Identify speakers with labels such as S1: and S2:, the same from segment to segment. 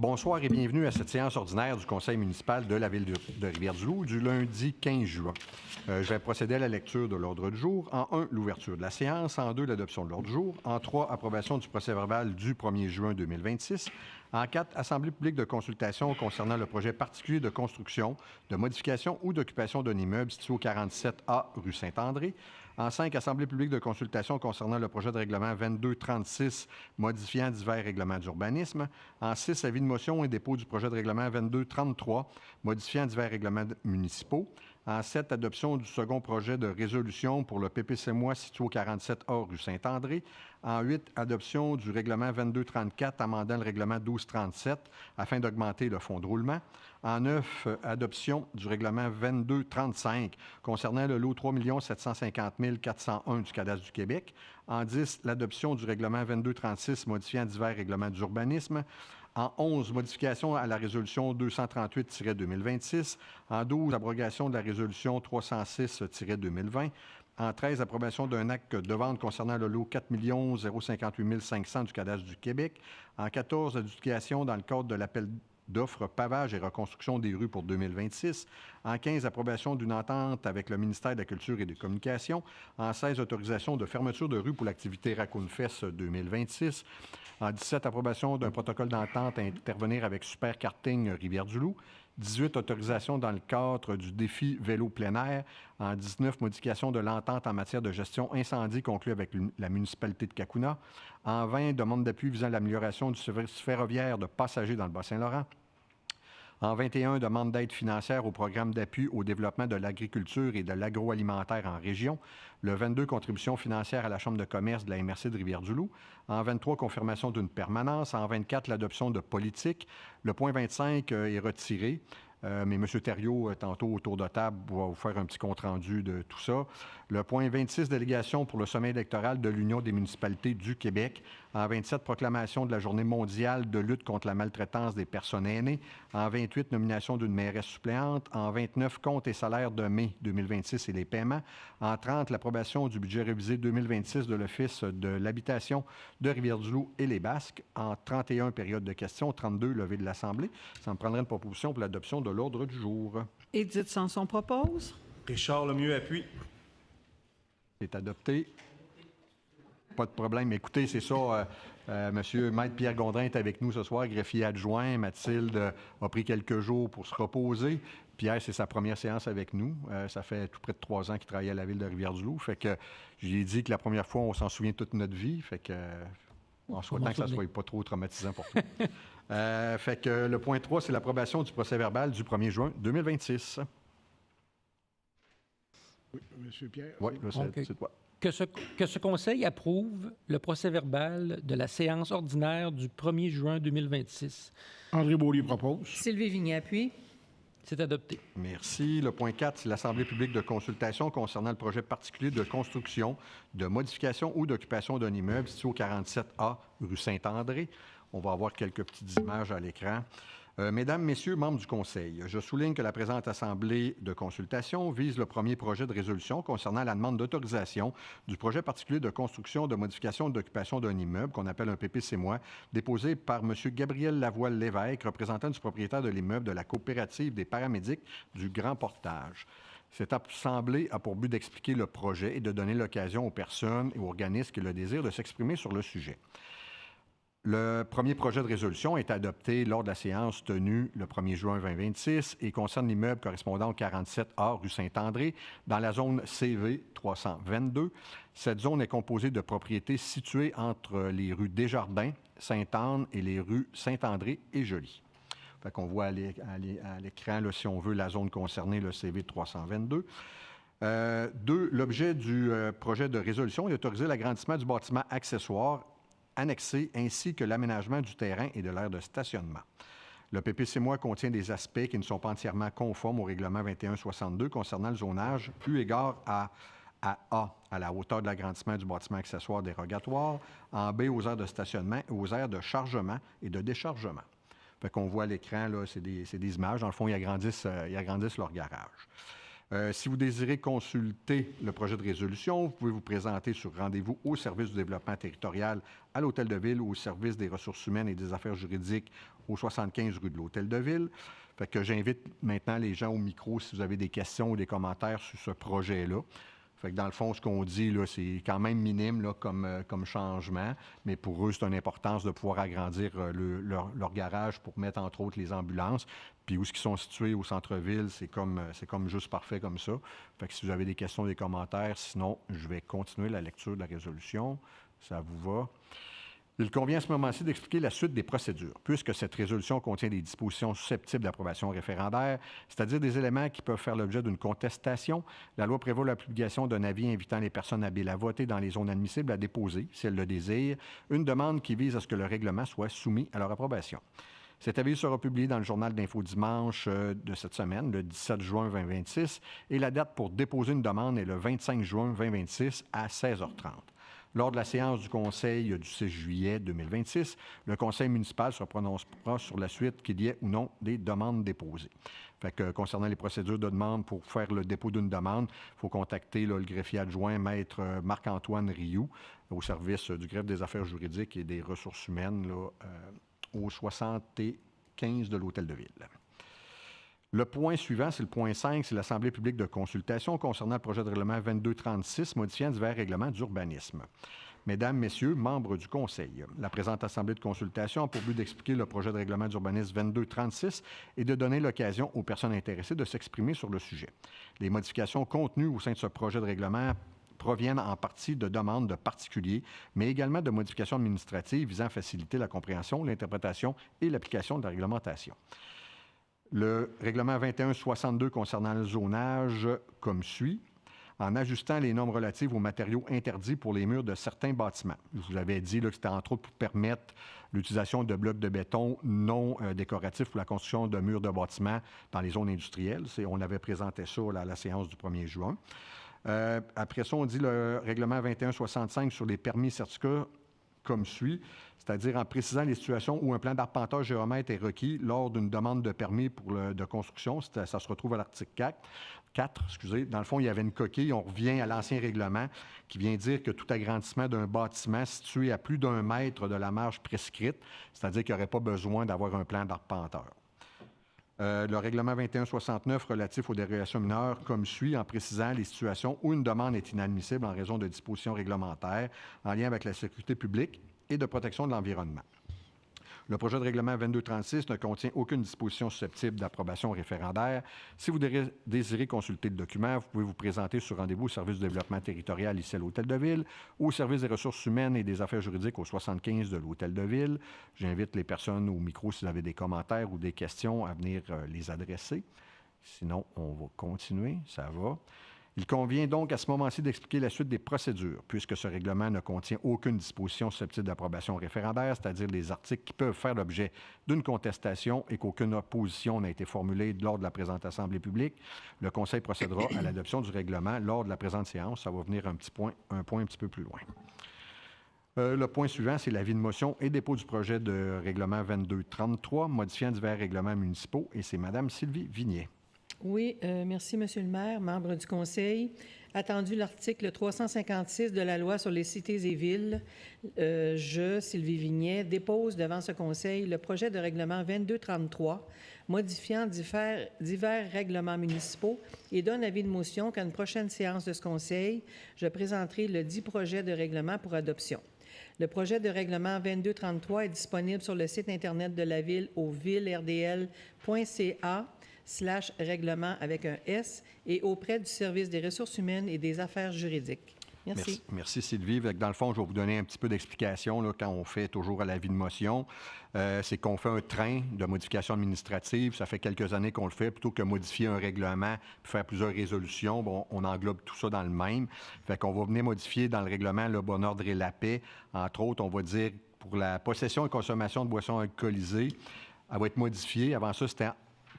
S1: Bonsoir et bienvenue à cette séance ordinaire du Conseil municipal de la Ville de Rivière-du-Loup du lundi 15 juin. Je vais procéder à la lecture de l'ordre du jour. En 1, l'ouverture de la séance. En 2, l'adoption de l'ordre du jour. En 3, approbation du procès-verbal du 1er juin 2026. En 4, assemblée publique de consultation concernant le projet particulier de construction, de modification ou d'occupation d'un immeuble situé au 47A rue Saint-André. En 5, assemblée publique de consultation concernant le projet de règlement 2236 modifiant divers règlements d'urbanisme. En 6, avis de motion et dépôt du projet de règlement 2233 modifiant divers règlements municipaux. En 7, adoption du second projet de résolution pour le PPCMOI situé au 47A rue Saint-André. En 8, adoption du règlement 2234 amendant le règlement 1237 afin d'augmenter le fonds de roulement. En 9, adoption du règlement 2235 concernant le lot 3 750 401 du cadastre du Québec. En 10, l'adoption du règlement 2236 modifiant divers règlements d'urbanisme. En 11, modification à la résolution 238-2026. En 12, abrogation de la résolution 306-2020. En 13, approbation d'un acte de vente concernant le lot 4 058 500 du cadastre du Québec. En 14, adjudication dans le cadre de l'appel d'offres pavage et reconstruction des rues pour 2026. En 15, approbation d'une entente avec le ministère de la Culture et des Communications. En 16, autorisation de fermeture de rue pour l'activité Raccoon Fest 2026. En 17, approbation d'un protocole d'entente à intervenir avec Super Karting Rivière-du-Loup. 18, autorisation dans le cadre du défi vélo plein air. En 19, modification de l'entente en matière de gestion incendie conclue avec la municipalité de Cacouna. En 20, demande d'appui visant l'amélioration du service ferroviaire de passagers dans le Bas-Saint-Laurent. En 21, demande d'aide financière au programme d'appui au développement de l'agriculture et de l'agroalimentaire en région. Le 22, contribution financière à la Chambre de commerce de la MRC de Rivière-du-Loup. En 23, confirmation d'une permanence. En 24, l'adoption de politique. Le point 25 est retiré. Mais M. Thériault, tantôt autour de table, va vous faire un petit compte-rendu de tout ça. Le point 26, délégation pour le sommet électoral de l'Union des municipalités du Québec. En 27, proclamation de la Journée mondiale de lutte contre la maltraitance des personnes aînées. En 28, nomination d'une mairesse suppléante. En 29, comptes et salaires de mai 2026 et les paiements. En 30, l'approbation du budget révisé 2026 de l'Office de l'habitation de Rivière-du-Loup et les Basques. En 31, période de questions. 32, levée de l'Assemblée. Ça me prendrait une proposition pour l'adoption de l'ordre du jour.
S2: Édith Sanson propose.
S3: Richard Lemieux appuie.
S1: C'est adopté. Pas de problème. Écoutez, c'est ça. Monsieur Maître Pierre Gondrin est avec nous ce soir, greffier adjoint. Mathilde a pris quelques jours pour se reposer. Pierre, c'est sa première séance avec nous. Ça fait tout près de 3 ans qu'il travaille à la Ville de Rivière-du-Loup. Fait que j'ai dit que la première fois, on s'en souvient toute notre vie. Fait que, en souhaitant que ça ne soit pas trop traumatisant pour tout. Fait que le point 3, c'est l'approbation du procès-verbal du 1er juin 2026.
S4: Oui, M. Pierre.
S1: Oui, là, c'est toi.
S5: Que ce Conseil approuve le procès-verbal de la séance ordinaire du 1er juin 2026.
S4: André Beaulieu propose.
S2: Sylvie Vigny appuie.
S5: C'est adopté.
S1: Merci. Le point 4, c'est l'Assemblée publique de consultation concernant le projet particulier de construction, de modification ou d'occupation d'un immeuble situé au 47A rue Saint-André. On va avoir quelques petites images à l'écran. Mesdames, Messieurs, membres du Conseil, je souligne que la présente Assemblée de consultation vise le premier projet de résolution concernant la demande d'autorisation du projet particulier de construction, de modification ou d'occupation d'un immeuble qu'on appelle un PPCMOI, déposé par M. Gabriel Lavoie-Lévesque, représentant du propriétaire de l'immeuble de la coopérative des paramédics du Grand Portage. Cette assemblée a pour but d'expliquer le projet et de donner l'occasion aux personnes et aux organismes qui le désirent de s'exprimer sur le sujet. Le premier projet de résolution est adopté lors de la séance tenue le 1er juin 2026 et concerne l'immeuble correspondant au 47A rue Saint-André dans la zone CV 322. Cette zone est composée de propriétés situées entre les rues Desjardins, Sainte-Anne et les rues Saint-André et Joly. Fait qu'on voit à l'écran, là, si on veut, la zone concernée, le CV 322. 2. L'objet du projet de résolution est d'autoriser l'agrandissement du bâtiment accessoire annexé ainsi que l'aménagement du terrain et de l'aire de stationnement. Le PPCMOI contient des aspects qui ne sont pas entièrement conformes au règlement 2162 concernant le zonage, eu égard à A, à la hauteur de l'agrandissement du bâtiment accessoire dérogatoire, en B, aux aires de stationnement et aux aires de chargement et de déchargement. Fait qu'on voit à l'écran, là, c'est des images. Dans le fond, ils agrandissent leur garage. Si vous désirez consulter le projet de résolution, vous pouvez vous présenter sur rendez-vous au service du développement territorial à l'Hôtel de Ville ou au service des ressources humaines et des affaires juridiques au 75 rue de l'Hôtel de Ville. Fait que j'invite maintenant les gens au micro si vous avez des questions ou des commentaires sur ce projet-là. Fait que dans le fond, ce qu'on dit, là, c'est quand même minime là, comme changement, mais pour eux, c'est une importance de pouvoir agrandir leur garage pour mettre, entre autres, les ambulances. Puis où ils sont situés au centre-ville, c'est comme juste parfait comme ça. Fait que si vous avez des questions, des commentaires, sinon, je vais continuer la lecture de la résolution. Ça vous va? Il convient à ce moment-ci d'expliquer la suite des procédures, puisque cette résolution contient des dispositions susceptibles d'approbation référendaire, c'est-à-dire des éléments qui peuvent faire l'objet d'une contestation. La loi prévoit la publication d'un avis invitant les personnes habiles à voter dans les zones admissibles à déposer, si elles le désirent, une demande qui vise à ce que le règlement soit soumis à leur approbation. Cet avis sera publié dans le journal d'Info Dimanche de cette semaine, le 17 juin 2026, et la date pour déposer une demande est le 25 juin 2026 à 16h30. Lors de la séance du Conseil du 6 juillet 2026, le Conseil municipal se prononcera sur la suite qu'il y ait ou non des demandes déposées. Fait que, concernant les procédures de demande pour faire le dépôt d'une demande, il faut contacter là, le greffier adjoint, maître Marc-Antoine Rioux, au service du greffe des affaires juridiques et des ressources humaines là, au 75 de l'Hôtel de Ville. Le point suivant, c'est le point 5, c'est l'Assemblée publique de consultation concernant le projet de règlement 2236 modifiant divers règlements d'urbanisme. Mesdames, Messieurs, membres du Conseil, la présente Assemblée de consultation a pour but d'expliquer le projet de règlement d'urbanisme 2236 et de donner l'occasion aux personnes intéressées de s'exprimer sur le sujet. Les modifications contenues au sein de ce projet de règlement proviennent en partie de demandes de particuliers, mais également de modifications administratives visant à faciliter la compréhension, l'interprétation et l'application de la réglementation. Le règlement 2162 concernant le zonage comme suit. En ajustant les normes relatives aux matériaux interdits pour les murs de certains bâtiments. Je vous avais dit là, que c'était entre autres pour permettre l'utilisation de blocs de béton non décoratifs pour la construction de murs de bâtiments dans les zones industrielles. On avait présenté ça là, à la séance du 1er juin. Après ça, on dit le règlement 2165 sur les permis certificats comme suit, c'est-à-dire en précisant les situations où un plan d'arpentage géomètre est requis lors d'une demande de permis de construction. Ça se retrouve à l'article 4. Dans le fond, il y avait une coquille. On revient à l'ancien règlement qui vient dire que tout agrandissement d'un bâtiment situé à plus d'1 mètre de la marge prescrite, c'est-à-dire qu'il n'y aurait pas besoin d'avoir un plan d'arpenteur. Le règlement 2169 relatif aux dérogations mineures comme suit en précisant les situations où une demande est inadmissible en raison de dispositions réglementaires en lien avec la sécurité publique et de protection de l'environnement. Le projet de règlement 2236 ne contient aucune disposition susceptible d'approbation référendaire. Si vous désirez consulter le document, vous pouvez vous présenter sur rendez-vous au service du développement territorial ici à l'Hôtel de Ville ou au service des ressources humaines et des affaires juridiques au 75 de l'Hôtel de Ville. J'invite les personnes au micro, si vous avez des commentaires ou des questions, à venir les adresser. Sinon, on va continuer. Ça va. Il convient donc à ce moment-ci d'expliquer la suite des procédures, puisque ce règlement ne contient aucune disposition susceptible d'approbation référendaire, c'est-à-dire les articles qui peuvent faire l'objet d'une contestation et qu'aucune opposition n'a été formulée lors de la présente Assemblée publique. Le Conseil procédera à l'adoption du règlement lors de la présente séance. Ça va venir un point un petit peu plus loin. Le point suivant, c'est l'avis de motion et dépôt du projet de règlement 2233, modifiant divers règlements municipaux, et c'est Mme Sylvie Vignier.
S2: Oui, merci, Monsieur le maire, membre du Conseil. Attendu l'article 356 de la Loi sur les cités et villes, je, Sylvie Vignier, dépose devant ce Conseil le projet de règlement 2233, modifiant divers règlements municipaux et donne avis de motion qu'à une prochaine séance de ce Conseil, je présenterai le dit projet de règlement pour adoption. Le projet de règlement 2233 est disponible sur le site Internet de la Ville au villerdl.ca/règlement avec un S et auprès du service des ressources humaines et des affaires juridiques. Merci.
S1: Merci Sylvie. Dans le fond, je vais vous donner un petit peu d'explication là, quand on fait toujours à l'avis de motion. C'est qu'on fait un train de modification administrative. Ça fait quelques années qu'on le fait. Plutôt que modifier un règlement puis faire plusieurs résolutions, bon, on englobe tout ça dans le même. Fait qu'on va venir modifier dans le règlement le bon ordre et la paix. Entre autres, on va dire pour la possession et consommation de boissons alcoolisées, elle va être modifiée. Avant ça, c'était...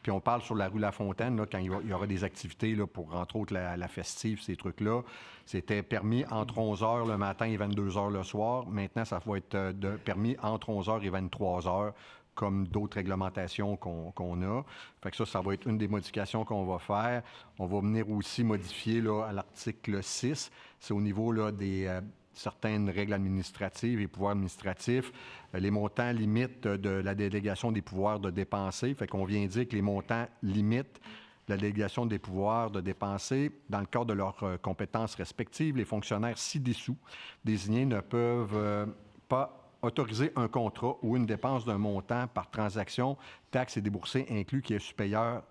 S1: Puis on parle sur la rue Lafontaine, là, quand il y aura des activités là, pour, entre autres, la festive, ces trucs-là. C'était permis entre 11h le matin et 22h le soir. Maintenant, ça va être permis entre 11h et 23h comme d'autres réglementations qu'on a. Fait que ça va être une des modifications qu'on va faire. On va venir aussi modifier là, à l'article 6, c'est au niveau là, des certaines règles administratives et pouvoirs administratifs, les montants limites de la délégation des pouvoirs de dépenser. Fait qu'on vient dire que les montants limites la délégation des pouvoirs de dépenser dans le cadre de leurs compétences respectives. Les fonctionnaires ci-dessous désignés ne peuvent pas autoriser un contrat ou une dépense d'un montant par transaction, taxes et déboursés inclus, qui est supérieur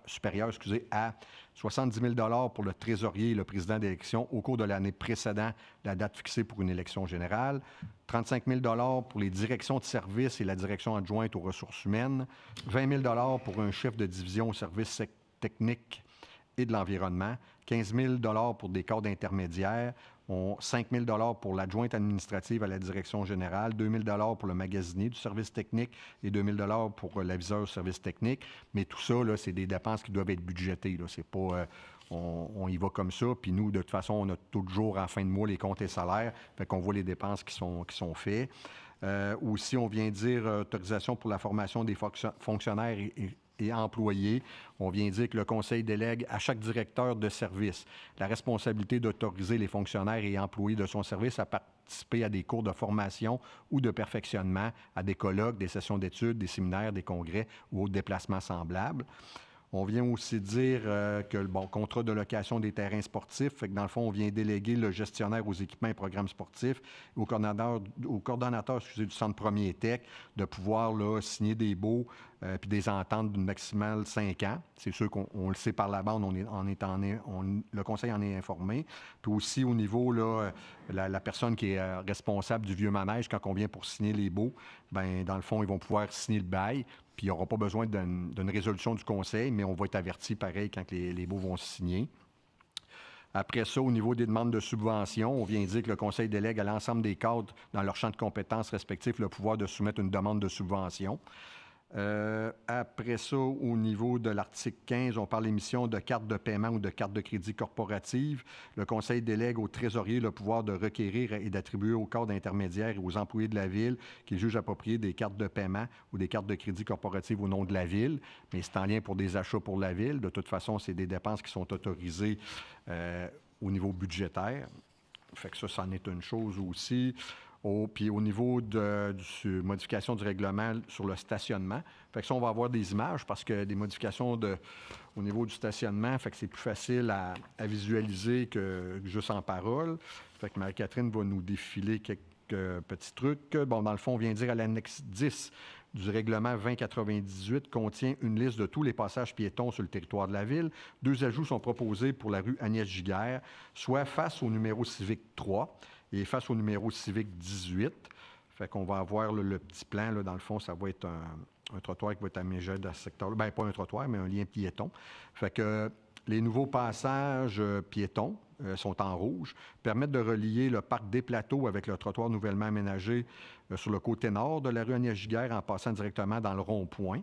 S1: à 70 000 pour le trésorier et le président d'élection au cours de l'année précédant la date fixée pour une élection générale, 35 000 pour les directions de services et la direction adjointe aux ressources humaines, 20 000 pour un chef de division au service technique et de l'environnement, 15 000 pour des cadres intermédiaires, 5 000 pour l'adjointe administrative à la direction générale, 2 000 pour le magasinier du service technique et 2 000 pour l'aviseur du service technique. Mais tout ça, là, c'est des dépenses qui doivent être budgétées. Là. C'est pas, on y va comme ça. Puis nous, de toute façon, on a toujours en fin de mois les comptes et salaires. Fait qu'on voit les dépenses qui sont faites. Aussi, on vient dire autorisation pour la formation des fonctionnaires et employés. On vient dire que le Conseil délègue à chaque directeur de service la responsabilité d'autoriser les fonctionnaires et employés de son service à participer à des cours de formation ou de perfectionnement, à des colloques, des sessions d'études, des séminaires, des congrès ou autres déplacements semblables. On vient aussi dire que le contrat de location des terrains sportifs, fait que dans le fond, on vient déléguer le gestionnaire aux équipements et programmes sportifs, au coordonnateur du centre Premier Tech, de pouvoir là, signer des baux puis des ententes d'une maximale 5 ans. C'est sûr qu'on le sait par la bande, le conseil en est informé. Puis aussi au niveau, là, la personne qui est responsable du vieux manège, quand on vient pour signer les baux, bien, dans le fond, ils vont pouvoir signer le bail. Puis il n'y aura pas besoin d'une résolution du conseil, mais on va être averti pareil quand les baux vont se signer. Après ça, au niveau des demandes de subvention, on vient dire que le conseil délègue à l'ensemble des cadres dans leur champ de compétences respectifs le pouvoir de soumettre une demande de subvention. Après ça, au niveau de l'article 15, on parle d'émission de cartes de paiement ou de cartes de crédit corporatives. Le conseil délègue au trésorier le pouvoir de requérir et d'attribuer aux cadres intermédiaires et aux employés de la Ville qui jugent appropriés des cartes de paiement ou des cartes de crédit corporatives au nom de la Ville. Mais c'est en lien pour des achats pour la Ville. De toute façon, c'est des dépenses qui sont autorisées au niveau budgétaire. Fait que ça en est une chose aussi. Puis au niveau de modification du règlement sur le stationnement, fait que ça, on va avoir des images parce que des modifications au niveau du stationnement, fait que c'est plus facile à visualiser que juste en parole. Fait que Marie-Catherine va nous défiler quelques petits trucs. Bon, dans le fond, on vient dire à l'annexe 10 du règlement 2098 contient une liste de tous les passages piétons sur le territoire de la Ville. 2 ajouts sont proposés pour la rue Agnès-Giguère, soit face au numéro civique 3 et face au numéro civique 18. Fait qu'on va avoir le petit plan, là, dans le fond, ça va être un trottoir qui va être aménagé dans ce secteur-là. Bien, pas un trottoir, mais un lien piéton. Fait que les nouveaux passages piétons sont en rouge, permettent de relier le parc des Plateaux avec le trottoir nouvellement aménagé sur le côté nord de la rue Agnès-Giguère en passant directement dans le rond-point.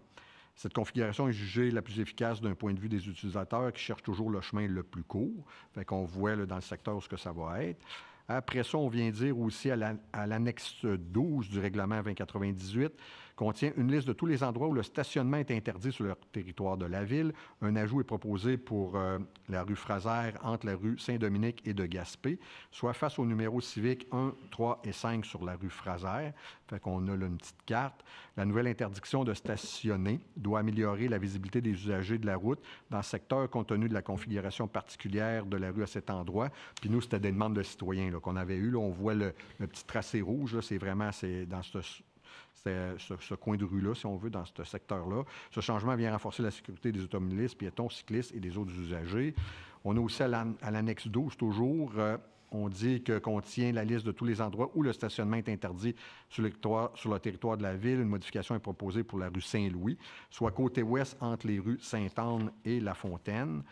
S1: Cette configuration est jugée la plus efficace d'un point de vue des utilisateurs qui cherchent toujours le chemin le plus court. Fait qu'on voit là, dans le secteur ce que ça va être. Après ça, on vient dire aussi à l'annexe 12 du règlement 2098 contient une liste de tous les endroits où le stationnement est interdit sur le territoire de la Ville. Un ajout est proposé pour la rue Fraser entre la rue Saint-Dominique et de Gaspé, soit face au numéro civique 1, 3 et 5 sur la rue Fraser. Fait qu'on a là une petite carte. La nouvelle interdiction de stationner doit améliorer la visibilité des usagers de la route dans ce secteur compte tenu de la configuration particulière de la rue à cet endroit. Puis nous, c'était des demandes de citoyens là, qu'on avait eues. Là, on voit le petit tracé rouge. Là, c'est vraiment dans ce coin de rue-là, si on veut, dans ce secteur-là. Ce changement vient renforcer la sécurité des automobilistes, piétons, cyclistes et des autres usagers. On a aussi à l'annexe 12, toujours, on dit que contient la liste de tous les endroits où le stationnement est interdit sur le territoire de la Ville. Une modification est proposée pour la rue Saint-Louis, soit côté ouest entre les rues Sainte-Anne et La Fontaine.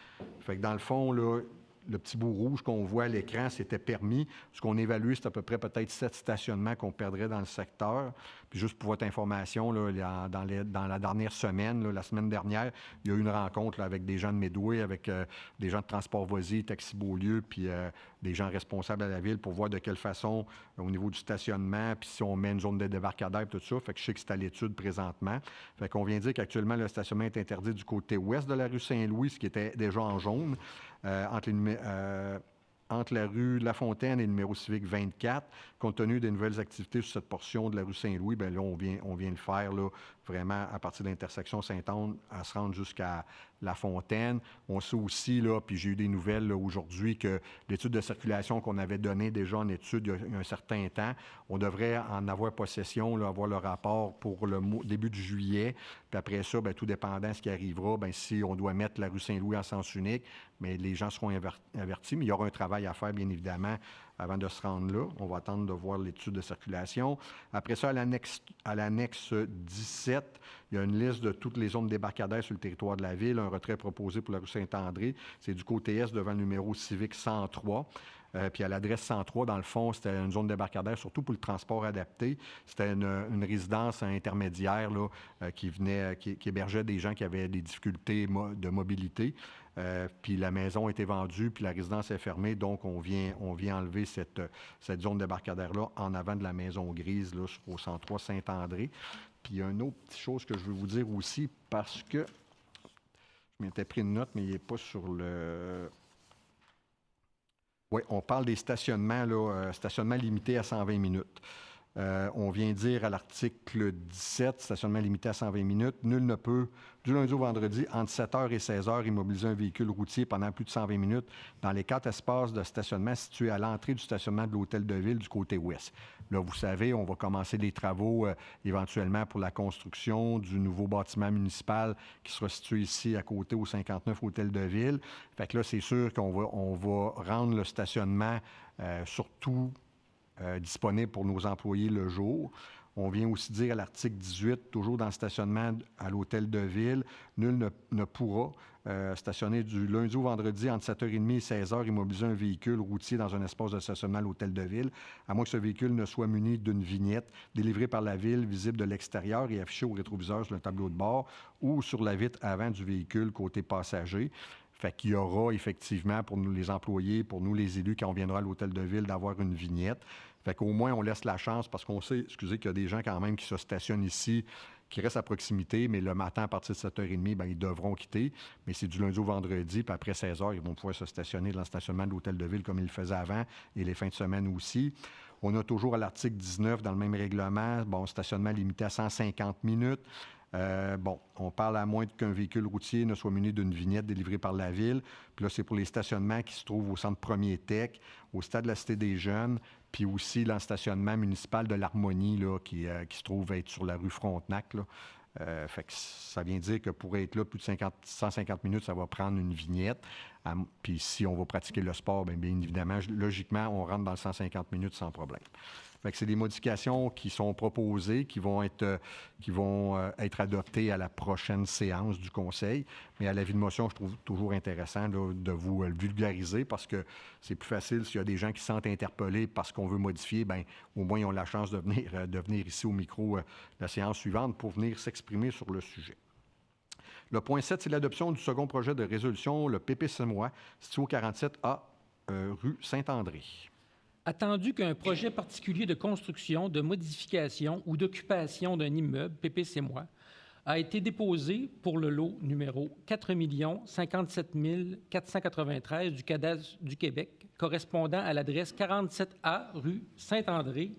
S1: Fait que dans le fond, là, le petit bout rouge qu'on voit à l'écran, c'était permis. Ce qu'on évalue, c'est à peu près peut-être 7 stationnements qu'on perdrait dans le secteur. Puis juste pour votre information, là, dans la dernière semaine, là, la semaine dernière, il y a eu une rencontre là, avec des gens de Medway, avec des gens de Transport Voisy, Taxi Beaulieu, puis des gens responsables à la ville pour voir de quelle façon, au niveau du stationnement, puis si on met une zone de débarcadère, tout ça. Fait que je sais que c'est à l'étude présentement. Fait qu'on vient dire qu'actuellement, le stationnement est interdit du côté ouest de la rue Saint-Louis, ce qui était déjà en jaune, entre la rue La Fontaine et le numéro civique 24. Compte tenu des nouvelles activités sur cette portion de la rue Saint-Louis, bien là, on vient le faire là, vraiment à partir de l'intersection Sainte-Anne à se rendre jusqu'à La Fontaine. On sait aussi, là, puis j'ai eu des nouvelles là, aujourd'hui, que l'étude de circulation qu'on avait donnée déjà en étude il y a un certain temps, on devrait en avoir possession, là, avoir le rapport pour le début de juillet. Puis après ça, bien, tout dépendant de ce qui arrivera, bien, si on doit mettre la rue Saint-Louis en sens unique, mais les gens seront avertis. Mais il y aura un travail à faire, bien évidemment, avant de se rendre là. On va attendre de voir l'étude de circulation. Après ça, à l'annexe 17, il y a une liste de toutes les zones débarcadères sur le territoire de la ville, un retrait proposé pour la rue Saint-André. C'est du côté est devant le numéro civique 103. Puis à l'adresse 103, dans le fond, c'était une zone débarcadère, surtout pour le transport adapté. C'était une résidence intermédiaire là, qui hébergeait des gens qui avaient des difficultés de mobilité. Puis la maison a été vendue, puis la résidence est fermée, donc on vient enlever cette zone débarcadère-là en avant de la maison grise là, au 103 Saint-André. Puis il y a une autre petite chose que je veux vous dire aussi, parce que je m'étais pris une note, mais il n'est pas sur le... Oui, on parle des stationnements, là, stationnement limité à 120 minutes. On vient dire à l'article 17, stationnement limité à 120 minutes, nul ne peut, du lundi au vendredi, entre 7h et 16h, immobiliser un véhicule routier pendant plus de 120 minutes dans les 4 espaces de stationnement situés à l'entrée du stationnement de l'hôtel de ville du côté ouest. Là, vous savez, on va commencer les travaux éventuellement pour la construction du nouveau bâtiment municipal qui sera situé ici à côté au 59 hôtel de ville. Fait que là, c'est sûr qu'on va rendre le stationnement surtout disponible pour nos employés le jour. On vient aussi dire à l'article 18, toujours dans le stationnement à l'hôtel de ville, nul ne pourra stationner du lundi au vendredi entre 7h30 et 16h, immobiliser un véhicule routier dans un espace de stationnement à l'hôtel de ville, à moins que ce véhicule ne soit muni d'une vignette délivrée par la ville, visible de l'extérieur et affichée au rétroviseur sur le tableau de bord ou sur la vitre avant du véhicule côté passager. Fait qu'il y aura effectivement pour nous les employés, pour nous les élus, quand on viendra à l'hôtel de ville, d'avoir une vignette. Fait qu'au moins, on laisse la chance parce qu'on sait, qu'il y a des gens quand même qui se stationnent ici, qui restent à proximité, mais le matin, à partir de 7h30, bien, ils devront quitter. Mais c'est du lundi au vendredi, puis après 16h, ils vont pouvoir se stationner dans le stationnement de l'hôtel de ville comme ils le faisaient avant, et les fins de semaine aussi. On a toujours à l'article 19, dans le même règlement, stationnement limité à 150 minutes. On parle à moins qu'un véhicule routier ne soit muni d'une vignette délivrée par la ville. Puis là, c'est pour les stationnements qui se trouvent au centre Premier Tech, au stade de la Cité des Jeunes, puis aussi dans le stationnement municipal de l'Harmonie, là, qui se trouve être sur la rue Frontenac, là. Fait que ça vient dire que pour être là plus de 150 minutes, ça va prendre une vignette. Puis si on va pratiquer le sport, bien évidemment, logiquement, on rentre dans le 150 minutes sans problème. Fait que c'est des modifications qui sont proposées, qui vont être adoptées à la prochaine séance du Conseil. Mais à l'avis de motion, je trouve toujours intéressant là, de vous le vulgariser parce que c'est plus facile s'il y a des gens qui se sentent interpellés parce qu'on veut modifier, bien, au moins ils ont la chance de venir ici au micro la séance suivante pour venir s'exprimer sur le sujet. Le point 7, c'est l'adoption du second projet de résolution, le PP-Semois, situé au 47A rue Saint-André.
S5: Attendu qu'un projet particulier de construction, de modification ou d'occupation d'un immeuble, PP-Semois, a été déposé pour le lot numéro 4 057 493 du Cadastre du Québec, correspondant à l'adresse 47A rue Saint-André,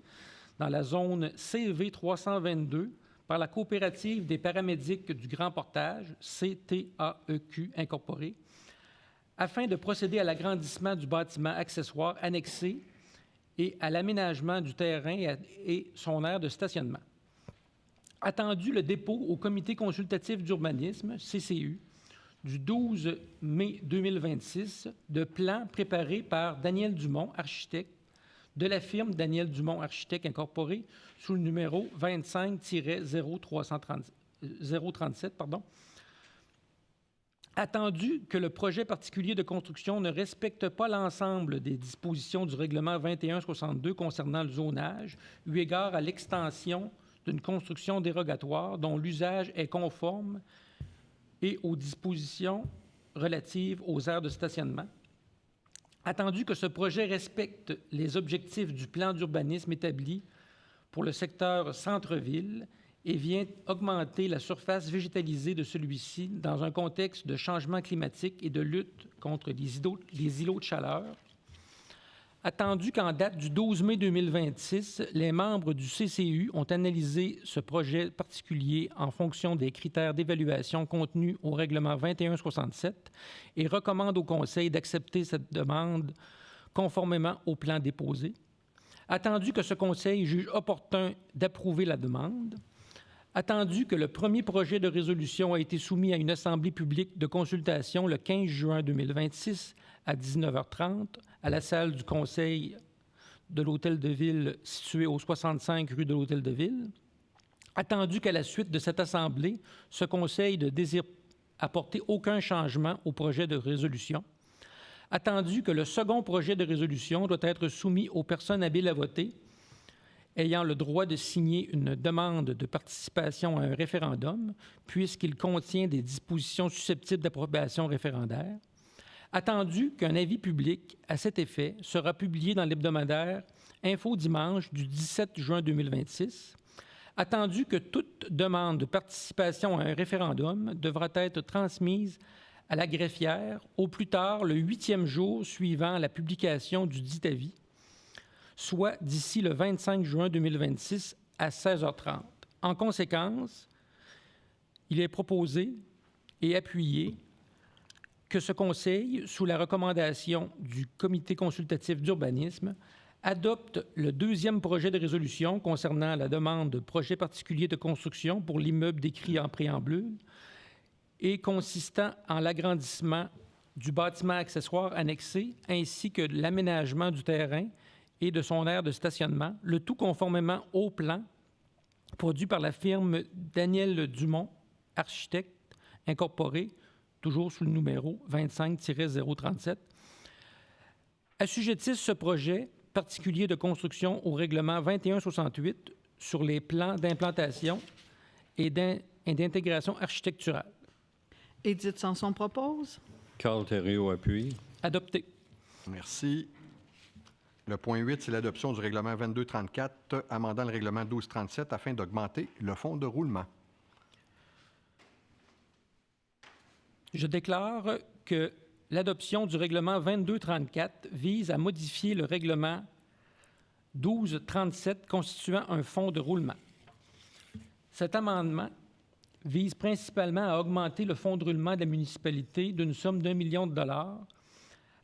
S5: dans la zone CV 322, par la Coopérative des paramédics du Grand Portage, CTAEQ Incorporé, afin de procéder à l'agrandissement du bâtiment accessoire annexé et à l'aménagement du terrain et son aire de stationnement. Attendu le dépôt au Comité consultatif d'urbanisme, CCU, du 12 mai 2026, de plans préparés par Daniel Dumont, architecte, de la firme Daniel Dumont Architecte Incorporé, sous le numéro 25-037, Attendu que le projet particulier de construction ne respecte pas l'ensemble des dispositions du règlement 2162 concernant le zonage, eu égard à l'extension d'une construction dérogatoire dont l'usage est conforme et aux dispositions relatives aux aires de stationnement. Attendu que ce projet respecte les objectifs du plan d'urbanisme établi pour le secteur centre-ville et vient augmenter la surface végétalisée de celui-ci dans un contexte de changement climatique et de lutte contre les îlots de chaleur. Attendu qu'en date du 12 mai 2026, les membres du CCU ont analysé ce projet particulier en fonction des critères d'évaluation contenus au règlement 2167 et recommandent au Conseil d'accepter cette demande conformément au plan déposé. Attendu que ce Conseil juge opportun d'approuver la demande. Attendu que le premier projet de résolution a été soumis à une assemblée publique de consultation le 15 juin 2026 à 19h30 à la salle du Conseil de l'Hôtel de Ville située au 65 rue de l'Hôtel de Ville. Attendu qu'à la suite de cette assemblée, ce Conseil ne désire apporter aucun changement au projet de résolution. Attendu que le second projet de résolution doit être soumis aux personnes habiles à voter, ayant le droit de signer une demande de participation à un référendum, puisqu'il contient des dispositions susceptibles d'approbation référendaire. Attendu qu'un avis public à cet effet sera publié dans l'hebdomadaire Info Dimanche du 17 juin 2026. Attendu que toute demande de participation à un référendum devra être transmise à la greffière au plus tard le 8e jour suivant la publication du dit avis, soit d'ici le 25 juin 2026 à 16h30. En conséquence, il est proposé et appuyé que ce Conseil, sous la recommandation du Comité consultatif d'urbanisme, adopte le deuxième projet de résolution concernant la demande de projet particulier de construction pour l'immeuble décrit en préambule et consistant en l'agrandissement du bâtiment accessoire annexé ainsi que l'aménagement du terrain et de son aire de stationnement, le tout conformément au plan produit par la firme Daniel Dumont, architecte incorporé, toujours sous le numéro 25-037. Assujettissent ce projet particulier de construction au règlement 2168 sur les plans d'implantation et d'intégration architecturale.
S2: Édith Sanson propose.
S3: Carl Thériault appuie.
S5: Adopté.
S1: Merci. Le point 8, c'est l'adoption du règlement 2234, amendant le règlement 1237 afin d'augmenter le fonds de roulement.
S5: Je déclare que l'adoption du règlement 2234 vise à modifier le règlement 1237 constituant un fonds de roulement. Cet amendement vise principalement à augmenter le fonds de roulement de la municipalité d'une somme d'1 million de dollars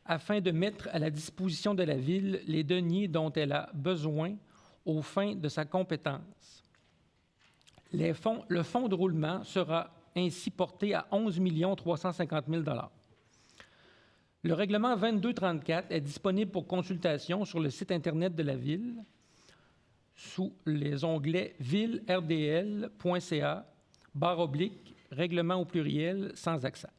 S5: afin de mettre à la disposition de la Ville les deniers dont elle a besoin aux fins de sa compétence. Le fonds de roulement sera ainsi porté à 11 350 000 $. Le règlement 2234 est disponible pour consultation sur le site Internet de la Ville sous les onglets ville-rdl.ca/règlement au pluriel sans accent,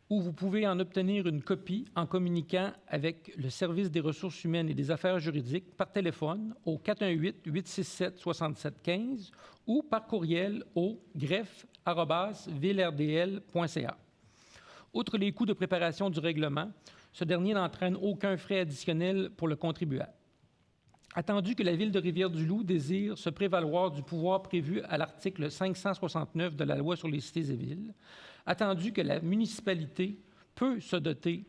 S5: où vous pouvez en obtenir une copie en communiquant avec le Service des ressources humaines et des affaires juridiques par téléphone au 418-867-6715 ou par courriel au greffe@ville-rdl.ca. Outre les coûts de préparation du règlement, ce dernier n'entraîne aucun frais additionnel pour le contribuable. Attendu que la Ville de Rivière-du-Loup désire se prévaloir du pouvoir prévu à l'article 569 de la Loi sur les cités et villes, attendu que la municipalité peut se doter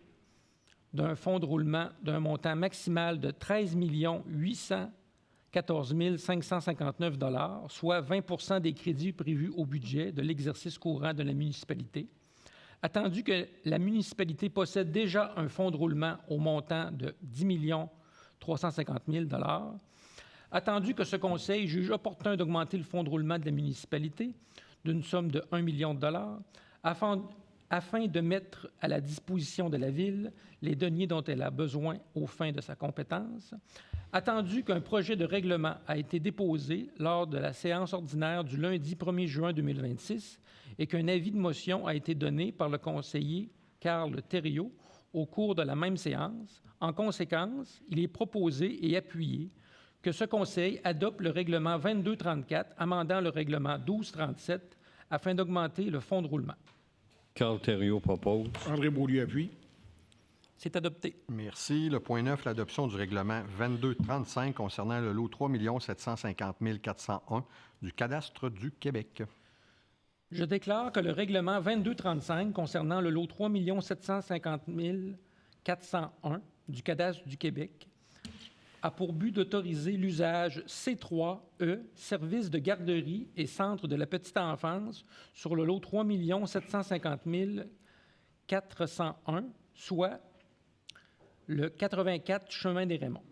S5: d'un fonds de roulement d'un montant maximal de 13 814 559 $, soit 20 des crédits prévus au budget de l'exercice courant de la municipalité, attendu que la municipalité possède déjà un fonds de roulement au montant de 10 350 000 $, attendu que ce Conseil juge opportun d'augmenter le fonds de roulement de la municipalité d'une somme de 1 million de dollars afin de mettre à la disposition de la Ville les deniers dont elle a besoin aux fins de sa compétence, attendu qu'un projet de règlement a été déposé lors de la séance ordinaire du lundi 1er juin 2026 et qu'un avis de motion a été donné par le conseiller Carl Thériault au cours de la même séance. En conséquence, il est proposé et appuyé que ce Conseil adopte le règlement 2234, amendant le règlement 1237 afin d'augmenter le fonds de roulement.
S3: Carl Thériault propose.
S4: André Beaulieu appuie.
S5: C'est adopté.
S1: Merci. Le point 9, l'adoption du règlement 2235 concernant le lot 3 750 401 du cadastre du Québec.
S5: Je déclare que le règlement 2235 concernant le lot 3 750 401 du cadastre du Québec a pour but d'autoriser l'usage C3E, service de garderie et centre de la petite enfance, sur le lot 3 750 401, soit le 84 chemin des Raymonds.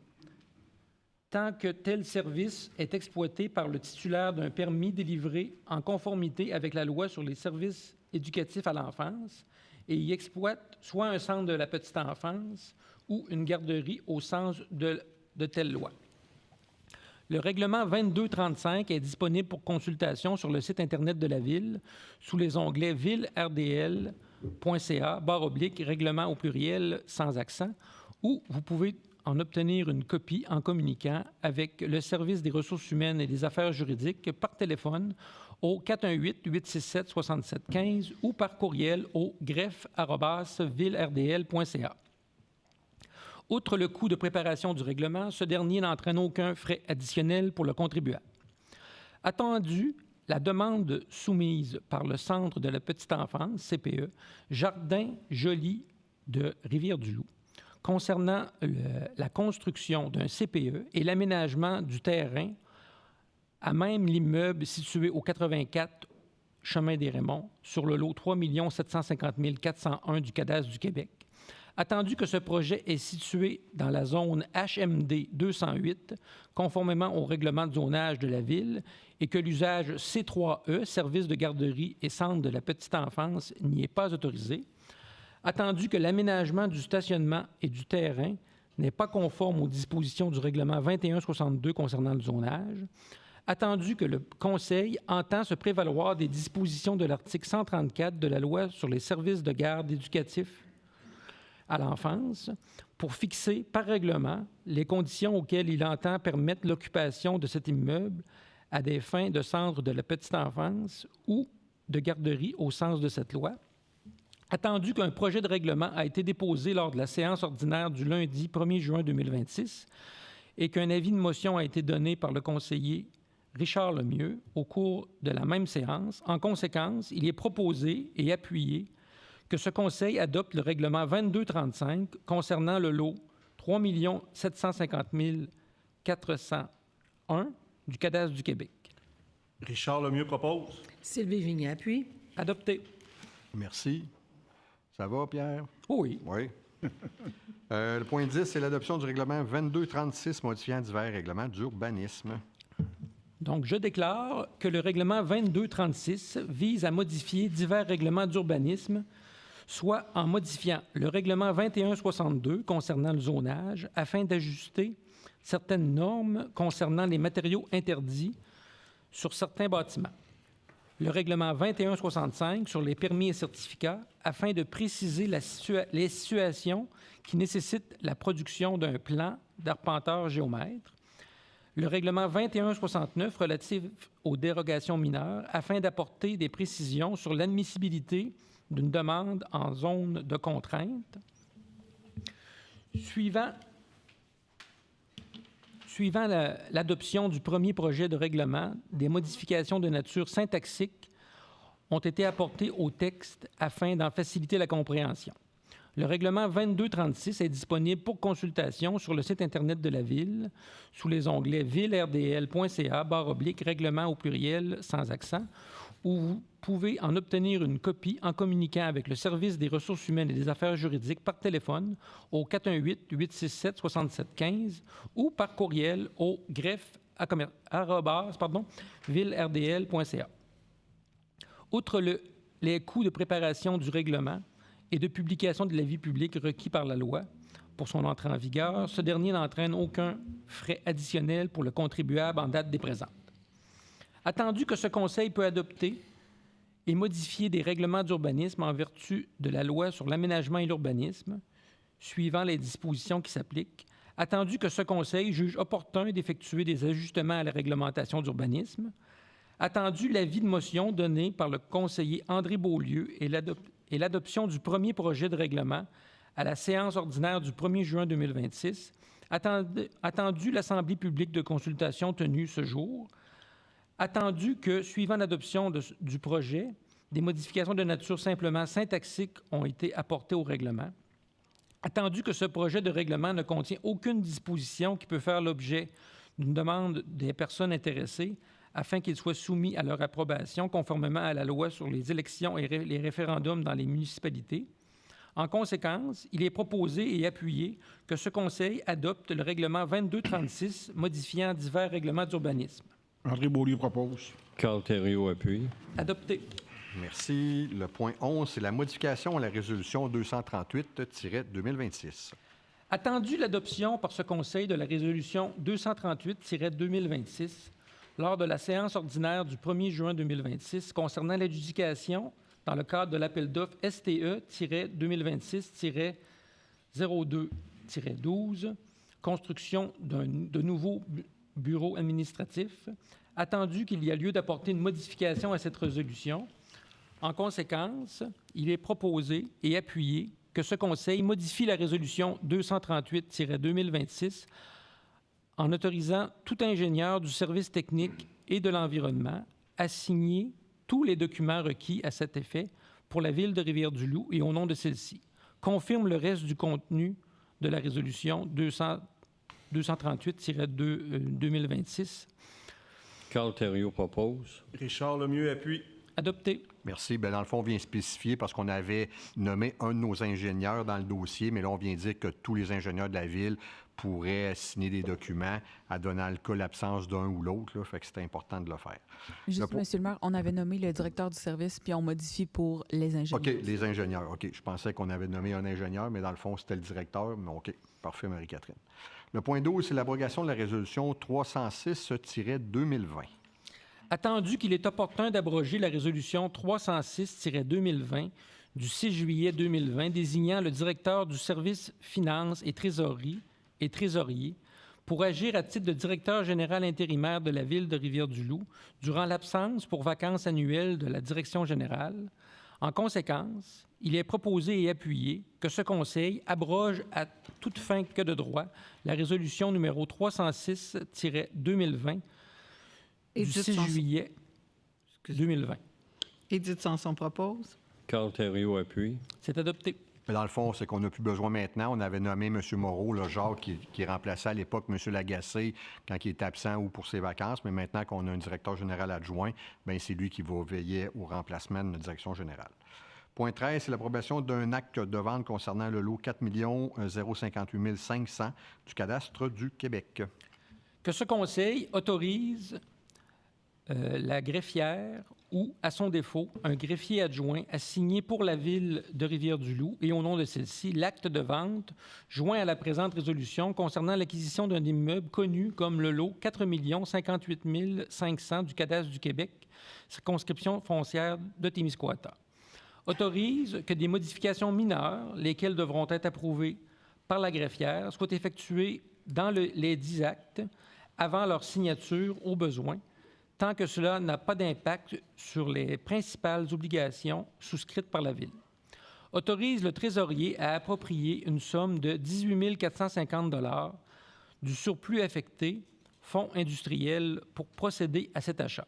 S5: Tant que tel service est exploité par le titulaire d'un permis délivré en conformité avec la loi sur les services éducatifs à l'enfance et y exploite soit un centre de la petite enfance ou une garderie au sens de telle loi. Le règlement 2235 est disponible pour consultation sur le site Internet de la Ville sous les onglets ville-rdl.ca/règlement au pluriel sans accent, ou vous pouvez en obtenir une copie en communiquant avec le service des ressources humaines et des affaires juridiques par téléphone au 418-867-6715 ou par courriel au greffe@ville-rdl.ca. Outre le coût de préparation du règlement, ce dernier n'entraîne aucun frais additionnel pour le contribuable. Attendu la demande soumise par le Centre de la petite enfance, CPE, Jardin Joli de Rivière-du-Loup, concernant la construction d'un CPE et l'aménagement du terrain à même l'immeuble situé au 84 chemin des Raymonds, sur le lot 3 750 401 du cadastre du Québec. Attendu que ce projet est situé dans la zone HMD 208, conformément au règlement de zonage de la Ville, et que l'usage C3E, service de garderie et centre de la petite enfance, n'y est pas autorisé. Attendu que l'aménagement du stationnement et du terrain n'est pas conforme aux dispositions du règlement 2162 concernant le zonage. Attendu que le Conseil entend se prévaloir des dispositions de l'article 134 de la Loi sur les services de garde éducatifs à l'enfance pour fixer par règlement les conditions auxquelles il entend permettre l'occupation de cet immeuble à des fins de centre de la petite enfance ou de garderie au sens de cette loi. Attendu qu'un projet de règlement a été déposé lors de la séance ordinaire du lundi 1er juin 2026 et qu'un avis de motion a été donné par le conseiller Richard Lemieux au cours de la même séance, en conséquence, il est proposé et appuyé que ce Conseil adopte le règlement 2235 concernant le lot 3 750 401 du cadastre du Québec.
S6: Richard Lemieux propose.
S2: Sylvie Vignet appuie.
S5: Adopté.
S1: Merci. Ça va, Pierre?
S5: Oui.
S1: Oui. Le point 10, c'est l'adoption du règlement 2236 modifiant divers règlements d'urbanisme.
S5: Donc, je déclare que le règlement 2236 vise à modifier divers règlements d'urbanisme, soit en modifiant le règlement 2162 concernant le zonage afin d'ajuster certaines normes concernant les matériaux interdits sur certains bâtiments. Le règlement 2165 sur les permis et certificats afin de préciser les situations qui nécessitent la production d'un plan d'arpenteur géomètre. Le règlement 2169 relatif aux dérogations mineures afin d'apporter des précisions sur l'admissibilité d'une demande en zone de contrainte. Suivant l'adoption du premier projet de règlement, des modifications de nature syntaxique ont été apportées au texte afin d'en faciliter la compréhension. Le règlement 2236 est disponible pour consultation sur le site Internet de la Ville sous les onglets ville-rdl.ca/règlement au pluriel sans accent, où vous pouvez en obtenir une copie en communiquant avec le service des ressources humaines et des affaires juridiques par téléphone au 418-867-6715 ou par courriel au greffe@ville-rdl.ca. Outre les coûts de préparation du règlement et de publication de l'avis public requis par la loi pour son entrée en vigueur, ce dernier n'entraîne aucun frais additionnel pour le contribuable en date des présentes. Attendu que ce Conseil peut adopter et modifier des règlements d'urbanisme en vertu de la loi sur l'aménagement et l'urbanisme, suivant les dispositions qui s'appliquent, attendu que ce Conseil juge opportun d'effectuer des ajustements à la réglementation d'urbanisme, attendu l'avis de motion donné par le conseiller André Beaulieu et l'adoption du premier projet de règlement à la séance ordinaire du 1er juin 2026, attendu l'Assemblée publique de consultation tenue ce jour, attendu que, suivant l'adoption du projet, des modifications de nature simplement syntaxique ont été apportées au règlement, attendu que ce projet de règlement ne contient aucune disposition qui peut faire l'objet d'une demande des personnes intéressées afin qu'il soit soumis à leur approbation conformément à la loi sur les élections et les référendums dans les municipalités. En conséquence, il est proposé et appuyé que ce Conseil adopte le règlement 2236 modifiant divers règlements d'urbanisme.
S4: André Beaulieu propose.
S3: Carl Thériault appuie.
S5: Adopté.
S1: Merci. Le point 11, c'est la modification à la résolution 238-2026.
S5: Attendu l'adoption par ce Conseil de la résolution 238-2026 lors de la séance ordinaire du 1er juin 2026 concernant l'adjudication dans le cadre de l'appel d'offres STE-2026-02-12, construction de nouveaux bureaux administratifs, attendu qu'il y a lieu d'apporter une modification à cette résolution. En conséquence, il est proposé et appuyé que ce Conseil modifie la résolution 238-2026 en autorisant tout ingénieur du service technique et de l'environnement à signer tous les documents requis à cet effet pour la Ville de Rivière-du-Loup et au nom de celle-ci. Confirme le reste du contenu de la résolution 238-2026.
S3: Carl Thériault propose.
S6: Richard Lemieux appuie.
S5: Adopté.
S1: Merci. Bien, dans le fond, on vient spécifier parce qu'on avait nommé un de nos ingénieurs dans le dossier, mais là, on vient dire que tous les ingénieurs de la Ville pourraient signer des documents à donnant le cas l'absence d'un ou l'autre. Là, fait que c'est important de le faire.
S7: Juste, Monsieur le maire, on avait nommé le directeur du service, puis on modifie pour les ingénieurs.
S1: OK, les ingénieurs. OK, je pensais qu'on avait nommé un ingénieur, mais dans le fond, c'était le directeur. Mais OK, parfait, Marie-Catherine. Le point 12, c'est l'abrogation de la résolution 306-2020.
S5: Attendu qu'il est opportun d'abroger la résolution 306-2020 du 6 juillet 2020 désignant le directeur du service finances et trésorier pour agir à titre de directeur général intérimaire de la Ville de Rivière-du-Loup durant l'absence pour vacances annuelles de la direction générale. En conséquence, il est proposé et appuyé que ce Conseil abroge à toute fin que de droit la résolution numéro 306-2020 du 6 juillet 2020.
S2: Édith Sanson propose.
S3: Carl Thériault appuie.
S5: C'est adopté.
S1: Mais dans le fond, c'est qu'on n'a plus besoin maintenant. On avait nommé M. Moreau, le Jacques, qui remplaçait à l'époque M. Lagacé quand il est absent ou pour ses vacances. Mais maintenant qu'on a un directeur général adjoint, bien, c'est lui qui va veiller au remplacement de notre direction générale. Point 13, c'est l'approbation d'un acte de vente concernant le lot 4 058 500 du cadastre du Québec.
S5: Que ce Conseil autorise la greffière ou, à son défaut, un greffier adjoint à signer pour la Ville de Rivière-du-Loup et au nom de celle-ci l'acte de vente joint à la présente résolution concernant l'acquisition d'un immeuble connu comme le lot 4 058 500 du cadastre du Québec, circonscription foncière de Témiscouata. Autorise que des modifications mineures, lesquelles devront être approuvées par la greffière, soient effectuées dans les 10 actes avant leur signature au besoin, tant que cela n'a pas d'impact sur les principales obligations souscrites par la Ville. Autorise le trésorier à approprier une somme de 18 450 $ du surplus affecté, fonds industriels, pour procéder à cet achat.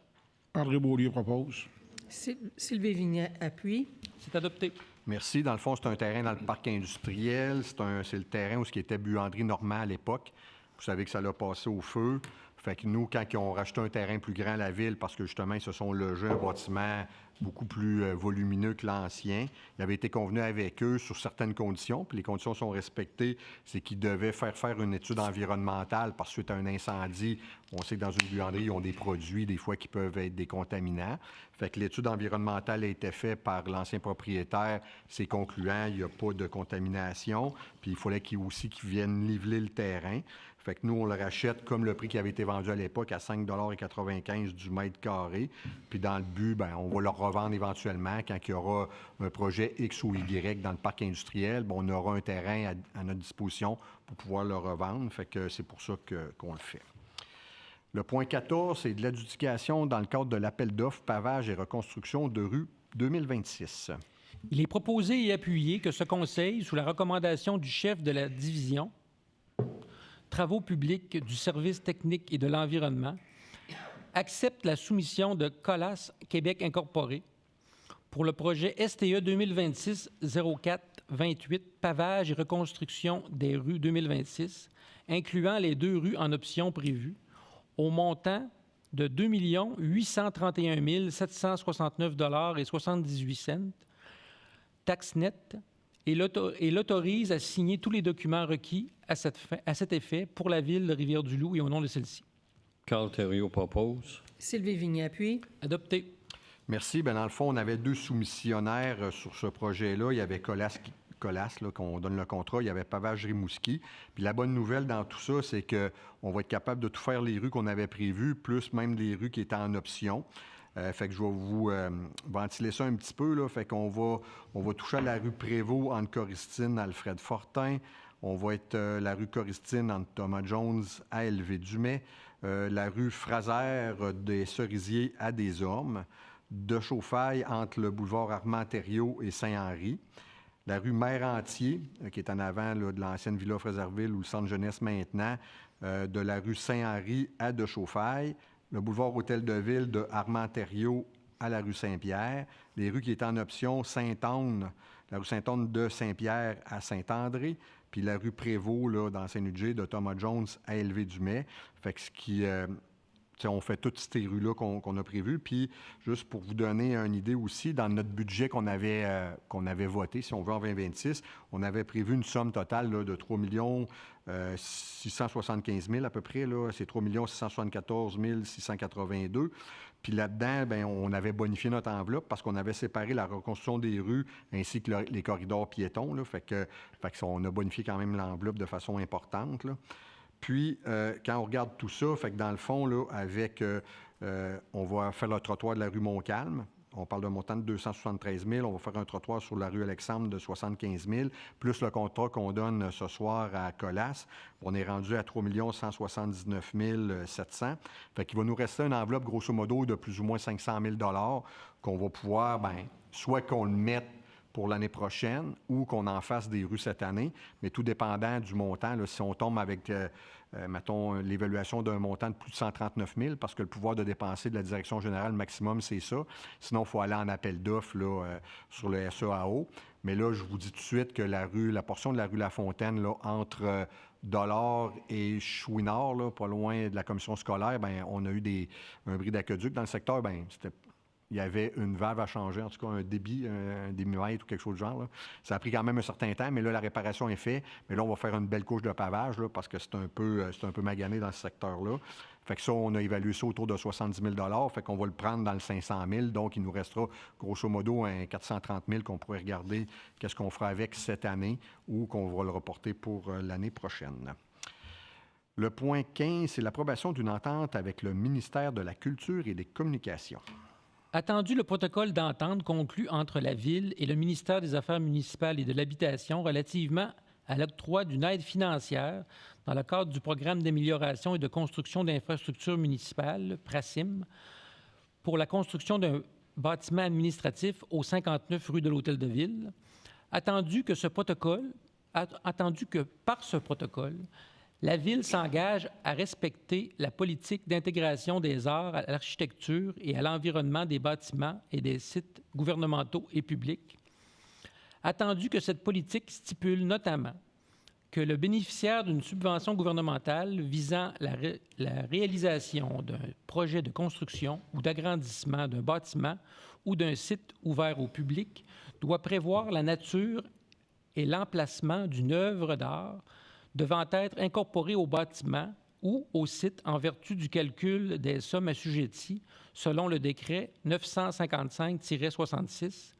S4: André Beaulieu propose.
S2: Sylvie Vignet appuie.
S5: C'est adopté.
S1: Merci. Dans le fond, c'est un terrain dans le parc industriel. C'est le terrain où ce qui était buanderie Normand à l'époque. Vous savez que ça l'a passé au feu. Fait que nous, quand ils ont racheté un terrain plus grand à la ville, parce que justement, ils se sont logés un bâtiment beaucoup plus volumineux que l'ancien, il avait été convenu avec eux sur certaines conditions, puis les conditions sont respectées, c'est qu'ils devaient faire une étude environnementale parce que suite à un incendie, on sait que dans une buanderie, ils ont des produits, des fois, qui peuvent être des contaminants. Fait que l'étude environnementale a été faite par l'ancien propriétaire, c'est concluant, il n'y a pas de contamination, puis il fallait qu'ils viennent niveler le terrain. Fait que nous, on le rachète comme le prix qui avait été vendu à l'époque à 5,95 $ du mètre carré. Puis dans le but, bien, on va leur revendre éventuellement quand il y aura un projet X ou Y dans le parc industriel. Bon, on aura un terrain à notre disposition pour pouvoir le revendre. Fait que c'est pour ça qu'on le fait. Le point 14, c'est de l'adjudication dans le cadre de l'appel d'offres pavage et reconstruction de rue 2026.
S5: Il est proposé et appuyé que ce Conseil, sous la recommandation du chef de la division Travaux publics du Service technique et de l'environnement, accepte la soumission de Colas Québec Incorporé pour le projet STE 2026-04-28, pavage et reconstruction des rues 2026, incluant les 2 rues en option prévues, au montant de 2 831 769,78 $, taxes nettes, et l'autorise à signer tous les documents requis à cet effet pour la Ville de Rivière-du-Loup et au nom de celle-ci.
S3: Carl Thériault propose.
S2: Sylvie Vignet appuie.
S5: Adopté.
S1: Merci. Bien, dans le fond, on avait 2 soumissionnaires sur ce projet-là. Il y avait Colas, là, qu'on donne le contrat. Il y avait Pavage Rimouski. Puis la bonne nouvelle dans tout ça, c'est qu'on va être capable de tout faire les rues qu'on avait prévues, plus même les rues qui étaient en option. Fait que je vais vous ventiler ça un petit peu. Là. Fait qu'on va toucher à la rue Prévost entre Coristine, Alfred Fortin. On va être la rue Coristine entre Thomas Jones à Élevé-Dumais. La rue Fraser des Cerisiers à Desormes. De Chauffaille entre le boulevard Armand-Thériault et Saint-Henri. La rue Mère-Entier, qui est en avant là, de l'ancienne Villa Fréserville ou le centre jeunesse maintenant, de la rue Saint-Henri à De Chauffaille. Le boulevard Hôtel de Ville de Armand-Thériault à la rue Saint-Pierre. Les rues qui étaient en option, Sainte-Anne, la rue Sainte-Anne de Saint-Pierre à Saint-André, puis la rue Prévost, là, dans Saint-Udger, de Thomas Jones à Élevé-Dumais. Fait que ce qui... on fait toutes ces rues-là qu'on a prévues. Puis, juste pour vous donner une idée aussi, dans notre budget qu'on avait voté, si on veut, en 2026, on avait prévu une somme totale là, de 3 675 000 à peu près. Là. C'est 3 674 682. Puis là-dedans, bien, on avait bonifié notre enveloppe parce qu'on avait séparé la reconstruction des rues ainsi que les corridors piétons. Là. Fait qu'on a bonifié quand même l'enveloppe de façon importante, là. Puis, quand on regarde tout ça, fait que dans le fond, là, on va faire le trottoir de la rue Montcalm. On parle d'un montant de 273 000. On va faire un trottoir sur la rue Alexandre de 75 000, plus le contrat qu'on donne ce soir à Colas. On est rendu à 3 179 700. Fait qu'il va nous rester une enveloppe, grosso modo, de plus ou moins 500 000 $ qu'on va pouvoir, bien, soit qu'on le mette pour l'année prochaine ou qu'on en fasse des rues cette année, mais tout dépendant du montant. Là, si on tombe avec, mettons, l'évaluation d'un montant de plus de 139 000, parce que le pouvoir de dépenser de la direction générale maximum, c'est ça. Sinon, il faut aller en appel d'offres là, sur le SEAO. Mais là, je vous dis tout de suite que la portion de la rue Lafontaine, là, entre Dollard et Chouinard, là, pas loin de la commission scolaire, bien, on a eu un bris d'aqueduc dans le secteur. Bien, il y avait une valve à changer, en tout cas un débit-mètre ou quelque chose du genre. Là. Ça a pris quand même un certain temps, mais là, la réparation est faite. Mais là, on va faire une belle couche de pavage là, parce que c'est un peu magané dans ce secteur-là. Fait que ça, on a évalué ça autour de 70 000 $. Fait qu'on va le prendre dans le 500 000 $. Donc, il nous restera grosso modo un 430 000 qu'on pourrait regarder qu'est-ce qu'on fera avec cette année ou qu'on va le reporter pour l'année prochaine. Le point 15, c'est l'approbation d'une entente avec le ministère de la Culture et des Communications.
S5: Attendu le protocole d'entente conclu entre la Ville et le ministère des Affaires municipales et de l'Habitation relativement à l'octroi d'une aide financière dans le cadre du programme d'amélioration et de construction d'infrastructures municipales, PRACIM, pour la construction d'un bâtiment administratif au 59 rue de l'Hôtel de Ville, attendu que par ce protocole, la Ville s'engage à respecter la politique d'intégration des arts à l'architecture et à l'environnement des bâtiments et des sites gouvernementaux et publics, attendu que cette politique stipule notamment que le bénéficiaire d'une subvention gouvernementale visant la réalisation d'un projet de construction ou d'agrandissement d'un bâtiment ou d'un site ouvert au public doit prévoir la nature et l'emplacement d'une œuvre d'art devant être incorporée au bâtiment ou au site en vertu du calcul des sommes assujetties selon le décret 955-66,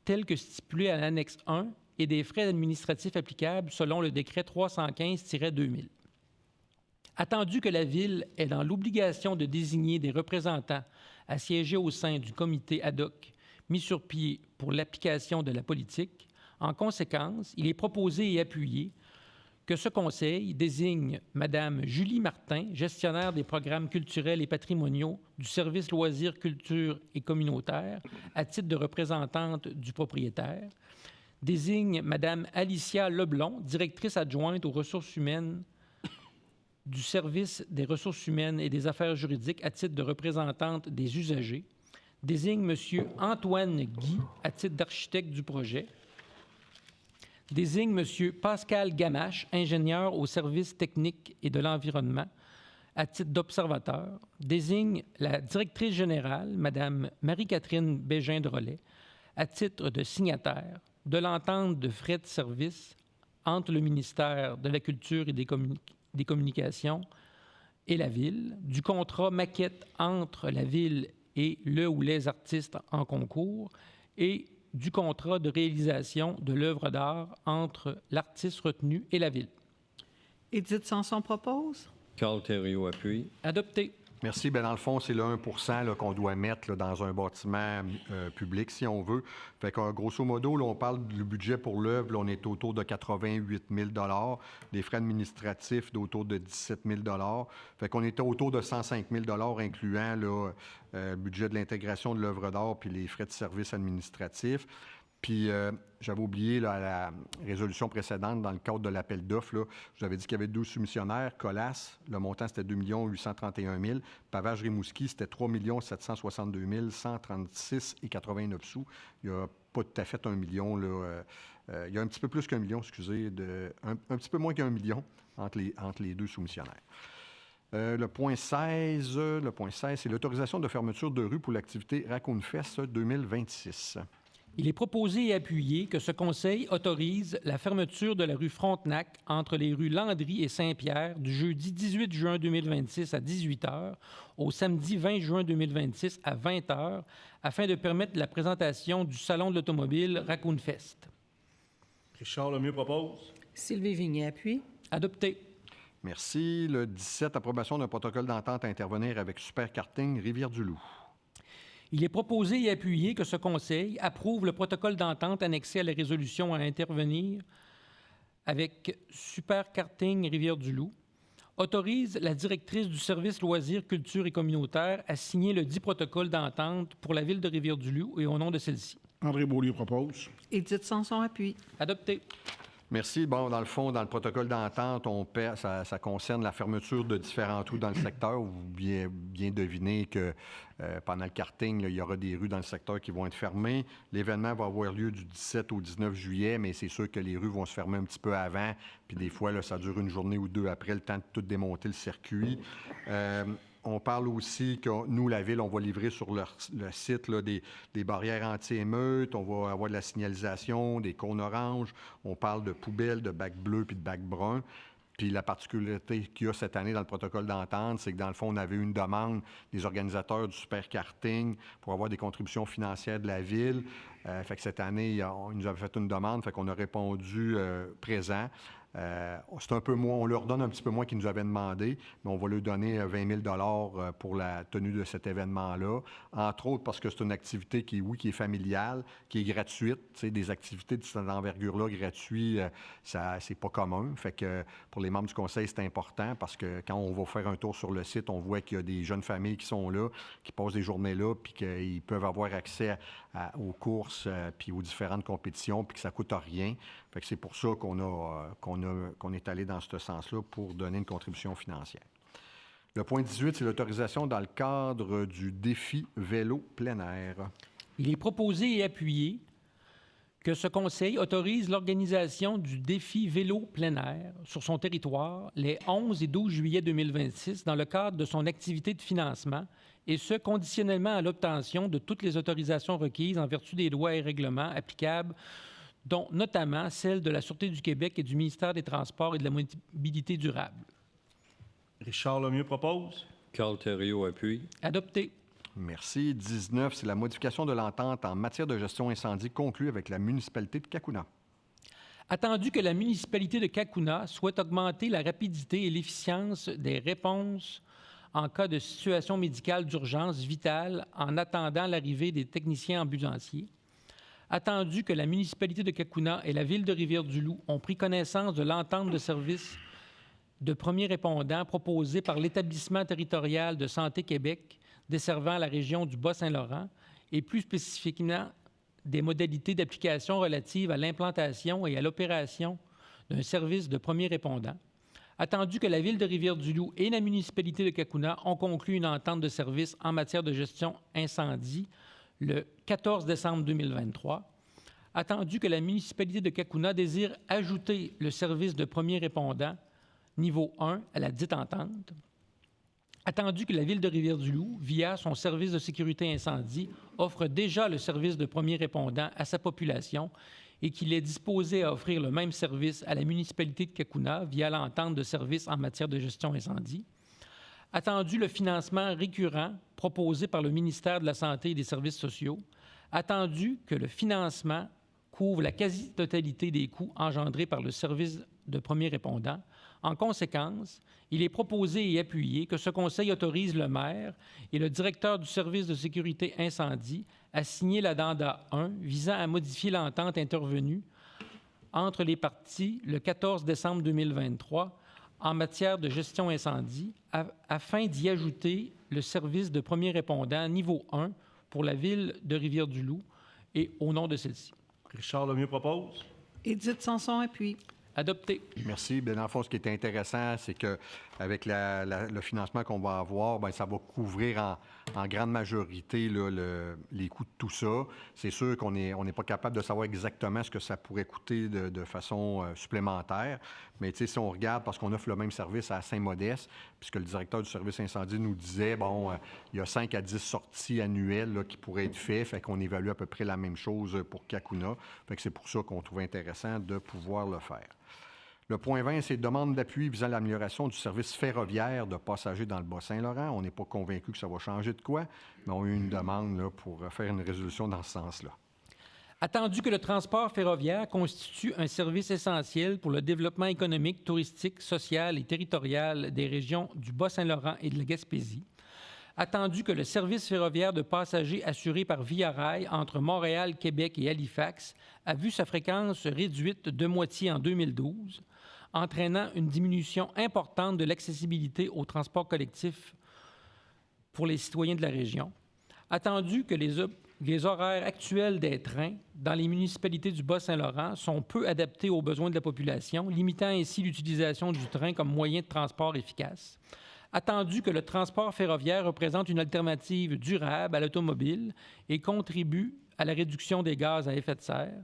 S5: tel que stipulé à l'annexe 1 et des frais administratifs applicables selon le décret 315-2000. Attendu que la Ville est dans l'obligation de désigner des représentants à siéger au sein du comité ad hoc mis sur pied pour l'application de la politique. En conséquence, il est proposé et appuyé que ce conseil désigne Mme Julie Martin, gestionnaire des programmes culturels et patrimoniaux du service loisirs, culture et communautaire, à titre de représentante du propriétaire, désigne Mme Alicia Leblond, directrice adjointe aux ressources humaines du service des ressources humaines et des affaires juridiques à titre de représentante des usagers, désigne M. Antoine Guy à titre d'architecte du projet, désigne M. Pascal Gamache, ingénieur au service technique et de l'environnement, à titre d'observateur, désigne la directrice générale, Mme Marie-Catherine Bégin-Drolet, à titre de signataire de l'entente de frais de service entre le ministère de la Culture et des Communications et la Ville, du contrat maquette entre la Ville et le ou les artistes en concours et du contrat de réalisation de l'œuvre d'art entre l'artiste retenu et la Ville.
S2: Édith Sanson propose.
S3: Carl Thériault appuie.
S5: Adopté.
S1: Merci. Bien, dans le fond, c'est le 1 là, qu'on doit mettre là, dans un bâtiment public, si on veut. Fait que, grosso modo, là, on parle du budget pour l'œuvre. On est autour de 88 000 $. Des frais administratifs d'autour de 17 000 $. Fait qu'on était autour de 105 000 $ incluant le budget de l'intégration de l'œuvre d'art puis les frais de services administratifs. Puis, j'avais oublié là, à la résolution précédente, dans le cadre de l'appel d'offres, là, je vous avais dit qu'il y avait 12 soumissionnaires. Colas, le montant, c'était 2 831 000. Pavage Rimouski, c'était 3 762 136,89 sous. Il n'y a pas tout à fait 1 million. Là, il y a un petit peu plus qu'1 million, excusez, un petit peu moins qu'1 million entre les deux soumissionnaires. Le point 16, c'est l'autorisation de fermeture de rue pour l'activité Raccoon Fest 2026.
S5: Il est proposé et appuyé que ce conseil autorise la fermeture de la rue Frontenac entre les rues Landry et Saint-Pierre du jeudi 18 juin 2026 à 18 h au samedi 20 juin 2026 à 20 h afin de permettre la présentation du Salon de l'automobile Raccoon Fest.
S6: Richard Lemieux propose.
S2: Sylvie Vignet appuie.
S5: Adopté.
S1: Merci. Le 17, approbation d'un protocole d'entente à intervenir avec Super Karting Rivière-du-Loup.
S5: Il est proposé et appuyé que ce conseil approuve le protocole d'entente annexé à la résolution à intervenir avec Super Karting Rivière-du-Loup, autorise la directrice du service loisirs, culture et communautaire à signer le dit protocole d'entente pour la Ville de Rivière-du-Loup et au nom de celle-ci.
S4: André Beaulieu propose.
S2: Édith Sanson appuie.
S5: Adopté.
S1: Merci. Bon, dans le fond, dans le protocole d'entente, ça concerne la fermeture de différents trous dans le secteur. Vous bien devinez que pendant le karting, là, il y aura des rues dans le secteur qui vont être fermées. L'événement va avoir lieu du 17 au 19 juillet, mais c'est sûr que les rues vont se fermer un petit peu avant. Puis des fois, là, ça dure une journée ou deux après, le temps de tout démonter le circuit. On parle aussi que nous, la Ville, on va livrer sur le site là, des barrières anti-émeutes, on va avoir de la signalisation, des cônes oranges, on parle de poubelles, de bacs bleus puis de bacs bruns. Puis la particularité qu'il y a cette année dans le protocole d'entente, c'est que dans le fond, on avait eu une demande des organisateurs du Super Karting pour avoir des contributions financières de la Ville. Fait que cette année, ils nous avaient fait une demande, fait qu'on a répondu présent. C'est un peu moins, on leur donne un petit peu moins qu'ils nous avaient demandé, mais on va leur donner 20 000 $ pour la tenue de cet événement-là. Entre autres parce que c'est une activité qui est familiale, qui est gratuite. Tu sais, des activités de cette envergure-là gratuites, c'est pas commun. Fait que pour les membres du conseil, c'est important parce que quand on va faire un tour sur le site, on voit qu'il y a des jeunes familles qui sont là, qui passent des journées là, puis qu'ils peuvent avoir accès aux courses, puis aux différentes compétitions, puis que ça coûte rien. Fait que c'est pour ça qu'on est allé dans ce sens-là pour donner une contribution financière. Le point 18, c'est l'autorisation dans le cadre du défi vélo plein air.
S5: Il est proposé et appuyé que ce conseil autorise l'organisation du défi vélo plein air sur son territoire les 11 et 12 juillet 2026 dans le cadre de son activité de financement, et ce, conditionnellement à l'obtention de toutes les autorisations requises en vertu des lois et règlements applicables, dont notamment celles de la Sûreté du Québec et du ministère des Transports et de la Mobilité durable.
S6: Richard Lemieux propose.
S3: Carl Thériault appuie.
S5: Adopté.
S1: Merci. 19, c'est la modification de l'entente en matière de gestion incendie conclue avec la municipalité de Cacouna.
S5: Attendu que la municipalité de Cacouna souhaite augmenter la rapidité et l'efficience des réponses en cas de situation médicale d'urgence vitale en attendant l'arrivée des techniciens ambulanciers. Attendu que la municipalité de Cacouna et la ville de Rivière-du-Loup ont pris connaissance de l'entente de service de premier répondant proposée par l'Établissement territorial de Santé Québec desservant la région du Bas-Saint-Laurent et plus spécifiquement des modalités d'application relatives à l'implantation et à l'opération d'un service de premier répondant. Attendu que la ville de Rivière-du-Loup et la municipalité de Cacouna ont conclu une entente de service en matière de gestion incendie le 14 décembre 2023. Attendu que la municipalité de Cacouna désire ajouter le service de premier répondant niveau 1 à la dite entente. Attendu que la ville de Rivière-du-Loup, via son service de sécurité incendie, offre déjà le service de premier répondant à sa population et qu'il est disposé à offrir le même service à la municipalité de Cacouna via l'entente de service en matière de gestion incendie. Attendu le financement récurrent proposé par le ministère de la Santé et des Services sociaux. Attendu que le financement couvre la quasi-totalité des coûts engendrés par le service de premier répondant. En conséquence, il est proposé et appuyé que ce Conseil autorise le maire et le directeur du service de sécurité incendie à signer l'addenda 1 visant à modifier l'entente intervenue entre les parties le 14 décembre 2023 en matière de gestion incendie afin d'y ajouter le service de premier répondant niveau 1 pour la ville de Rivière-du-Loup et au nom de celle-ci.
S6: Richard Lemieux propose.
S2: Édith Sanson appuie.
S5: Adopté.
S1: Merci. Bien, dans le fond, ce qui est intéressant, c'est qu'avec le financement qu'on va avoir, bien, ça va couvrir en grande majorité là, les coûts de tout ça. C'est sûr qu'on n'est pas capable de savoir exactement ce que ça pourrait coûter de façon supplémentaire. Mais si on regarde, parce qu'on offre le même service à Saint-Modeste, puisque le directeur du service incendie nous disait, bon, il y a 5 à 10 sorties annuelles là, qui pourraient être faites, fait qu'on évalue à peu près la même chose pour Cacouna. Fait que c'est pour ça qu'on trouve intéressant de pouvoir le faire. Le point 20, c'est demande d'appui visant l'amélioration du service ferroviaire de passagers dans le Bas-Saint-Laurent. On n'est pas convaincu que ça va changer de quoi, mais on a eu une demande là, pour faire une résolution dans ce sens-là.
S5: Attendu que le transport ferroviaire constitue un service essentiel pour le développement économique, touristique, social et territorial des régions du Bas-Saint-Laurent et de la Gaspésie. Attendu que le service ferroviaire de passagers assuré par Via Rail entre Montréal, Québec et Halifax a vu sa fréquence réduite de moitié en 2012, entraînant une diminution importante de l'accessibilité au transport collectif pour les citoyens de la région. Attendu que les horaires actuels des trains dans les municipalités du Bas-Saint-Laurent sont peu adaptés aux besoins de la population, limitant ainsi l'utilisation du train comme moyen de transport efficace. Attendu que le transport ferroviaire représente une alternative durable à l'automobile et contribue à la réduction des gaz à effet de serre.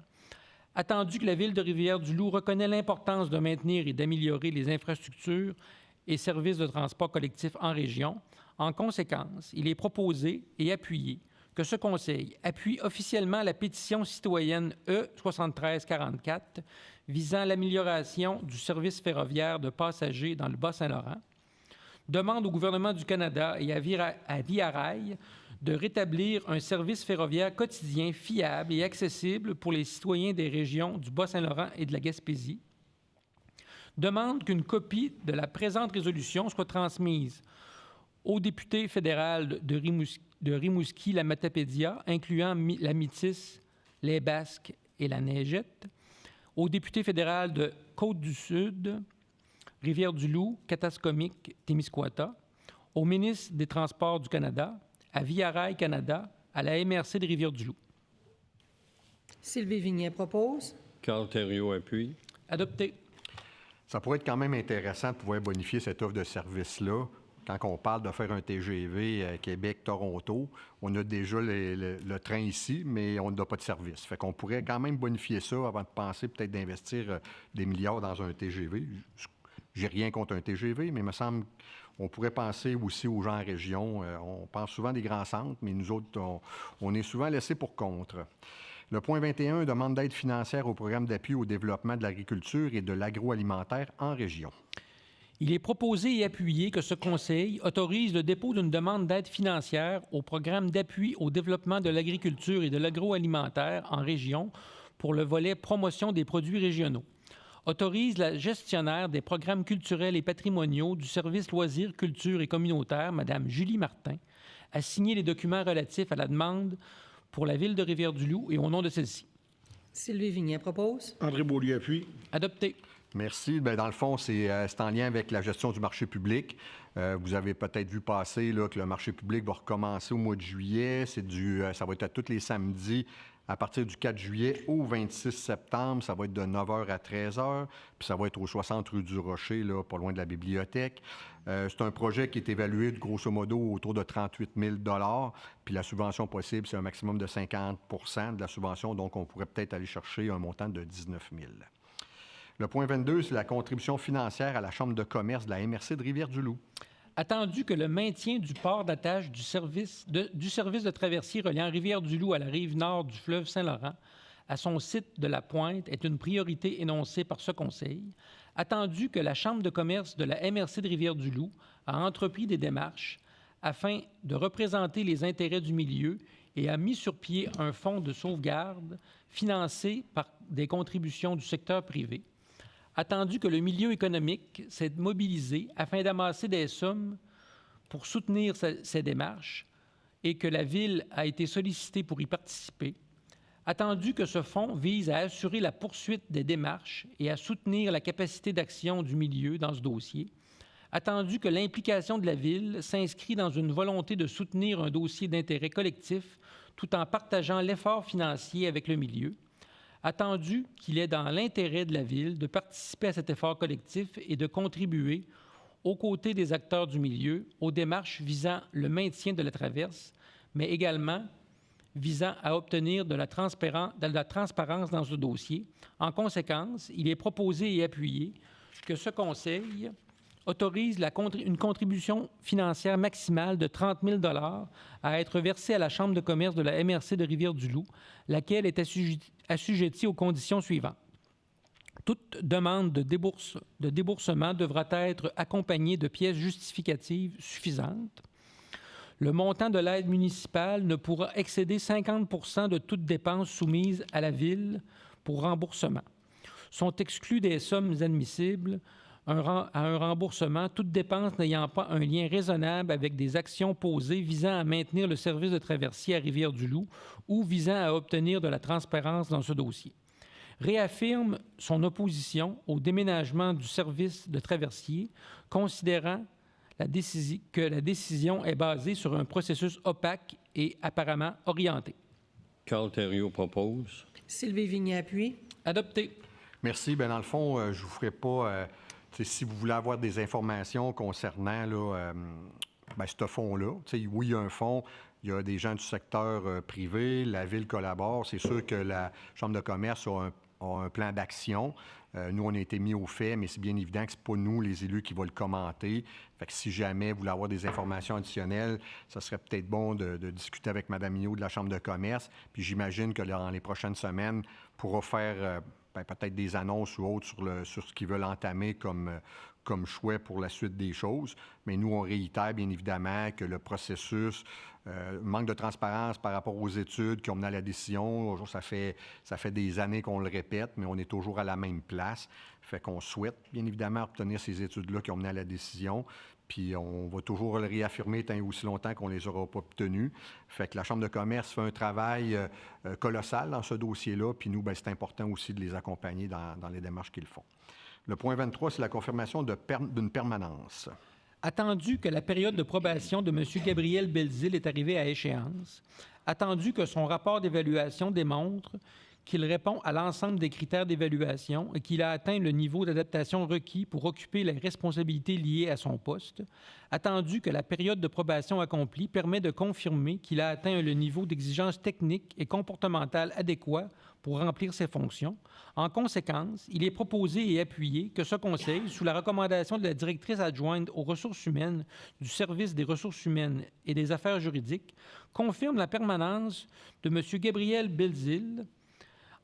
S5: Attendu que la ville de Rivière-du-Loup reconnaît l'importance de maintenir et d'améliorer les infrastructures et services de transport collectif en région, en conséquence, il est proposé et appuyé que ce Conseil appuie officiellement la pétition citoyenne E7344 visant l'amélioration du service ferroviaire de passagers dans le Bas-Saint-Laurent, demande au gouvernement du Canada et à Via Rail de rétablir un service ferroviaire quotidien fiable et accessible pour les citoyens des régions du Bas-Saint-Laurent et de la Gaspésie, demande qu'une copie de la présente résolution soit transmise au député fédéral de Rimouski, la Matapédia, incluant la Métis, les Basques et la Neigette, au député fédéral de Côte-du-Sud, Rivière-du-Loup, Katascomique, Témiscouata, au ministre des Transports du Canada, à Via Rail Canada, à la MRC de Rivière-du-Loup.
S2: Sylvie Vignet propose.
S3: Carl Thériault appuie.
S5: Adopté.
S1: Ça pourrait être quand même intéressant de pouvoir bonifier cette offre de service-là. Quand on parle de faire un TGV Québec-Toronto, on a déjà le train ici, mais on n'a pas de service. Fait qu'on pourrait quand même bonifier ça avant de penser peut-être d'investir des milliards dans un TGV. J'ai rien contre un TGV, mais il me semble qu'on pourrait penser aussi aux gens en région. On pense souvent des grands centres, mais nous autres, on est souvent laissés pour contre. Le point 21 demande d'aide financière au programme d'appui au développement de l'agriculture et de l'agroalimentaire en région.
S5: Il est proposé et appuyé que ce Conseil autorise le dépôt d'une demande d'aide financière au programme d'appui au développement de l'agriculture et de l'agroalimentaire en région pour le volet promotion des produits régionaux. autorise la gestionnaire des programmes culturels et patrimoniaux du service loisirs, culture et communautaire, Mme Julie Martin, à signer les documents relatifs à la demande pour la Ville de Rivière-du-Loup et au nom de celle-ci.
S2: Sylvie Vignet propose.
S4: André Beaulieu appuie.
S5: Adopté.
S1: Merci. Bien, dans le fond, c'est en lien avec la gestion du marché public. Vous avez peut-être vu passer là, que le marché public va recommencer au mois de juillet. Ça va être à tous les samedis à partir du 4 juillet au 26 septembre. Ça va être de 9h à 13h. Puis ça va être au 60 rue du Rocher, là, pas loin de la bibliothèque. C'est un projet qui est évalué de grosso modo autour de 38 000 $. Puis la subvention possible, c'est un maximum de 50 % de la subvention. Donc, on pourrait peut-être aller chercher un montant de 19 000 $. Le point 22, c'est la contribution financière à la Chambre de commerce de la MRC de Rivière-du-Loup.
S5: Attendu que le maintien du port d'attache du service de traversier reliant Rivière-du-Loup à la rive nord du fleuve Saint-Laurent à son site de la Pointe est une priorité énoncée par ce Conseil, attendu que la Chambre de commerce de la MRC de Rivière-du-Loup a entrepris des démarches afin de représenter les intérêts du milieu et a mis sur pied un fonds de sauvegarde financé par des contributions du secteur privé, attendu que le milieu économique s'est mobilisé afin d'amasser des sommes pour soutenir ces démarches et que la Ville a été sollicitée pour y participer, attendu que ce fonds vise à assurer la poursuite des démarches et à soutenir la capacité d'action du milieu dans ce dossier, attendu que l'implication de la Ville s'inscrit dans une volonté de soutenir un dossier d'intérêt collectif tout en partageant l'effort financier avec le milieu, attendu qu'il est dans l'intérêt de la Ville de participer à cet effort collectif et de contribuer, aux côtés des acteurs du milieu, aux démarches visant le maintien de la traverse, mais également visant à obtenir de la transparence dans ce dossier. En conséquence, il est proposé et appuyé que ce Conseil autorise une contribution financière maximale de 30 000 $ à être versée à la Chambre de commerce de la MRC de Rivière-du-Loup, laquelle est assujettie aux conditions suivantes. Toute demande de déboursement devra être accompagnée de pièces justificatives suffisantes. Le montant de l'aide municipale ne pourra excéder 50 % de toute dépense soumise à la Ville pour remboursement. Sont exclus des sommes admissibles à un remboursement, toute dépense n'ayant pas un lien raisonnable avec des actions posées visant à maintenir le service de traversier à Rivière-du-Loup ou visant à obtenir de la transparence dans ce dossier. Réaffirme son opposition au déménagement du service de traversier, considérant que la décision est basée sur un processus opaque et apparemment orienté.
S3: Carl Thériault propose.
S2: Sylvie Vignet appuie.
S5: Adopté.
S1: Merci. Bien, dans le fond, je ne vous ferai pas... si vous voulez avoir des informations concernant là, ce fonds-là, oui, il y a un fonds, il y a des gens du secteur privé, la Ville collabore. C'est sûr que la Chambre de commerce a un plan d'action. Nous, on a été mis au fait, mais c'est bien évident que ce n'est pas nous, les élus, qui vont le commenter. Fait que si jamais vous voulez avoir des informations additionnelles, ça serait peut-être bon de discuter avec Mme Mignot de la Chambre de commerce. Puis j'imagine que dans les prochaines semaines, pourra faire peut-être des annonces ou autres sur ce qu'ils veulent entamer comme choix pour la suite des choses. Mais nous, on réitère bien évidemment que le processus manque de transparence par rapport aux études qui ont mené à la décision. Ça fait des années qu'on le répète, mais on est toujours à la même place. Fait qu'on souhaite bien évidemment obtenir ces études-là qui ont mené à la décision. Puis on va toujours le réaffirmer tant et aussi longtemps qu'on ne les aura pas obtenus. Fait que la Chambre de commerce fait un travail colossal dans ce dossier-là. Puis nous, c'est important aussi de les accompagner dans les démarches qu'ils font. Le point 23, c'est la confirmation d'une permanence.
S5: Attendu que la période de probation de M. Gabriel Belzile est arrivée à échéance, attendu que son rapport d'évaluation démontre qu'il répond à l'ensemble des critères d'évaluation et qu'il a atteint le niveau d'adaptation requis pour occuper les responsabilités liées à son poste, attendu que la période de probation accomplie permet de confirmer qu'il a atteint le niveau d'exigence technique et comportementale adéquat pour remplir ses fonctions. En conséquence, il est proposé et appuyé que ce Conseil, sous la recommandation de la directrice adjointe aux ressources humaines du Service des ressources humaines et des affaires juridiques, confirme la permanence de M. Gabriel Belzile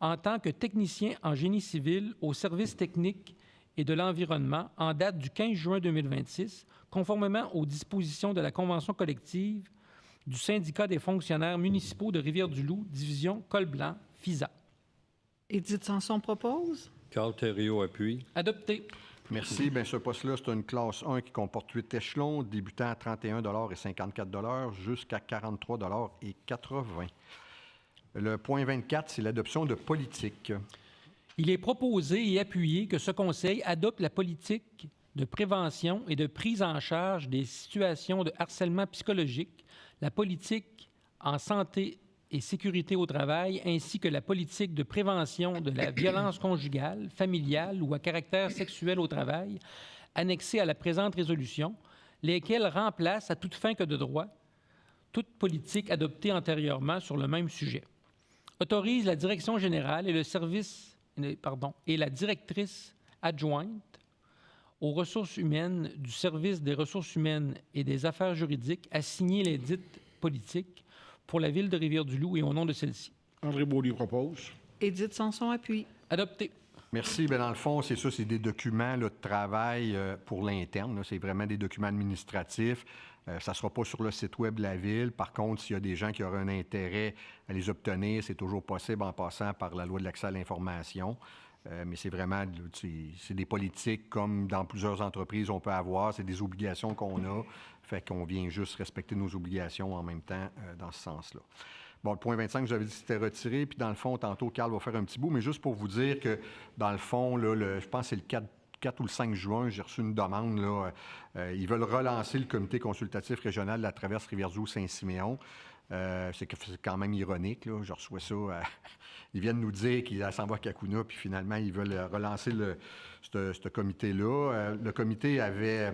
S5: en tant que technicien en génie civil au service technique et de l'environnement en date du 15 juin 2026, conformément aux dispositions de la Convention collective du syndicat des fonctionnaires municipaux de Rivière-du-Loup, division Col-Blanc, FISA.
S2: Édith Sanson propose.
S3: Carl Thériault appuie.
S5: Adopté.
S1: Merci. Bien, ce poste-là, c'est une classe 1 qui comporte 8 échelons, débutant à 31,54 jusqu'à 43,80 Le point 24, c'est l'adoption de politique.
S5: Il est proposé et appuyé que ce Conseil adopte la politique de prévention et de prise en charge des situations de harcèlement psychologique, la politique en santé et sécurité au travail, ainsi que la politique de prévention de la violence conjugale, familiale ou à caractère sexuel au travail, annexée à la présente résolution, lesquelles remplacent à toute fin que de droit toute politique adoptée antérieurement sur le même sujet. Autorise la direction générale et le service, et la directrice adjointe aux ressources humaines du service des ressources humaines et des affaires juridiques à signer les dites politiques pour la Ville de Rivière-du-Loup et au nom de celle-ci.
S4: André Beaulieu propose.
S2: Édith Sanson appuie.
S5: Adopté.
S1: Merci. Bien, dans le fond, c'est ça, c'est des documents là, de travail pour l'interne. C'est vraiment des documents administratifs. Ça ne sera pas sur le site web de la Ville. Par contre, s'il y a des gens qui auraient un intérêt à les obtenir, c'est toujours possible en passant par la loi de l'accès à l'information. Mais c'est vraiment c'est des politiques comme dans plusieurs entreprises on peut avoir. C'est des obligations qu'on a. Fait qu'on vient juste respecter nos obligations en même temps dans ce sens-là. Bon, le point 25, j'avais dit que c'était retiré. Puis dans le fond, tantôt, Carl va faire un petit bout. Mais juste pour vous dire que dans le fond, là, je pense que c'est le 4 ou le 5 juin, j'ai reçu une demande. Là, ils veulent relancer le comité consultatif régional de la traverse Rivière-du-Loup-Saint-Siméon. C'est quand même ironique. Là. Je reçois ça. Ils viennent nous dire qu'ils s'en vont à Kakuna, puis finalement, ils veulent relancer ce comité-là. Le comité avait...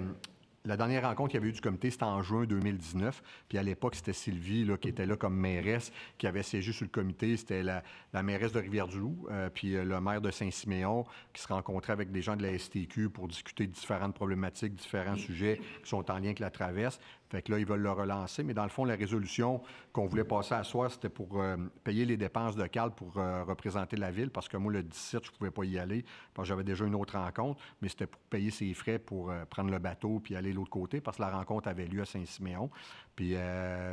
S1: La dernière rencontre qu'il y avait eu du comité, c'était en juin 2019. Puis à l'époque, c'était Sylvie là, qui était là comme mairesse, qui avait siégé sur le comité. C'était la mairesse de Rivière-du-Loup, puis le maire de Saint-Siméon, qui se rencontrait avec des gens de la STQ pour discuter de différentes problématiques, différents sujets qui sont en lien avec la traverse. Fait que là, ils veulent le relancer. Mais dans le fond, la résolution qu'on voulait passer à soir, c'était pour payer les dépenses de Carl pour représenter la Ville, parce que moi, le 17, je ne pouvais pas y aller, parce que j'avais déjà une autre rencontre, mais c'était pour payer ses frais pour prendre le bateau puis aller de l'autre côté, parce que la rencontre avait lieu à Saint-Siméon. Puis,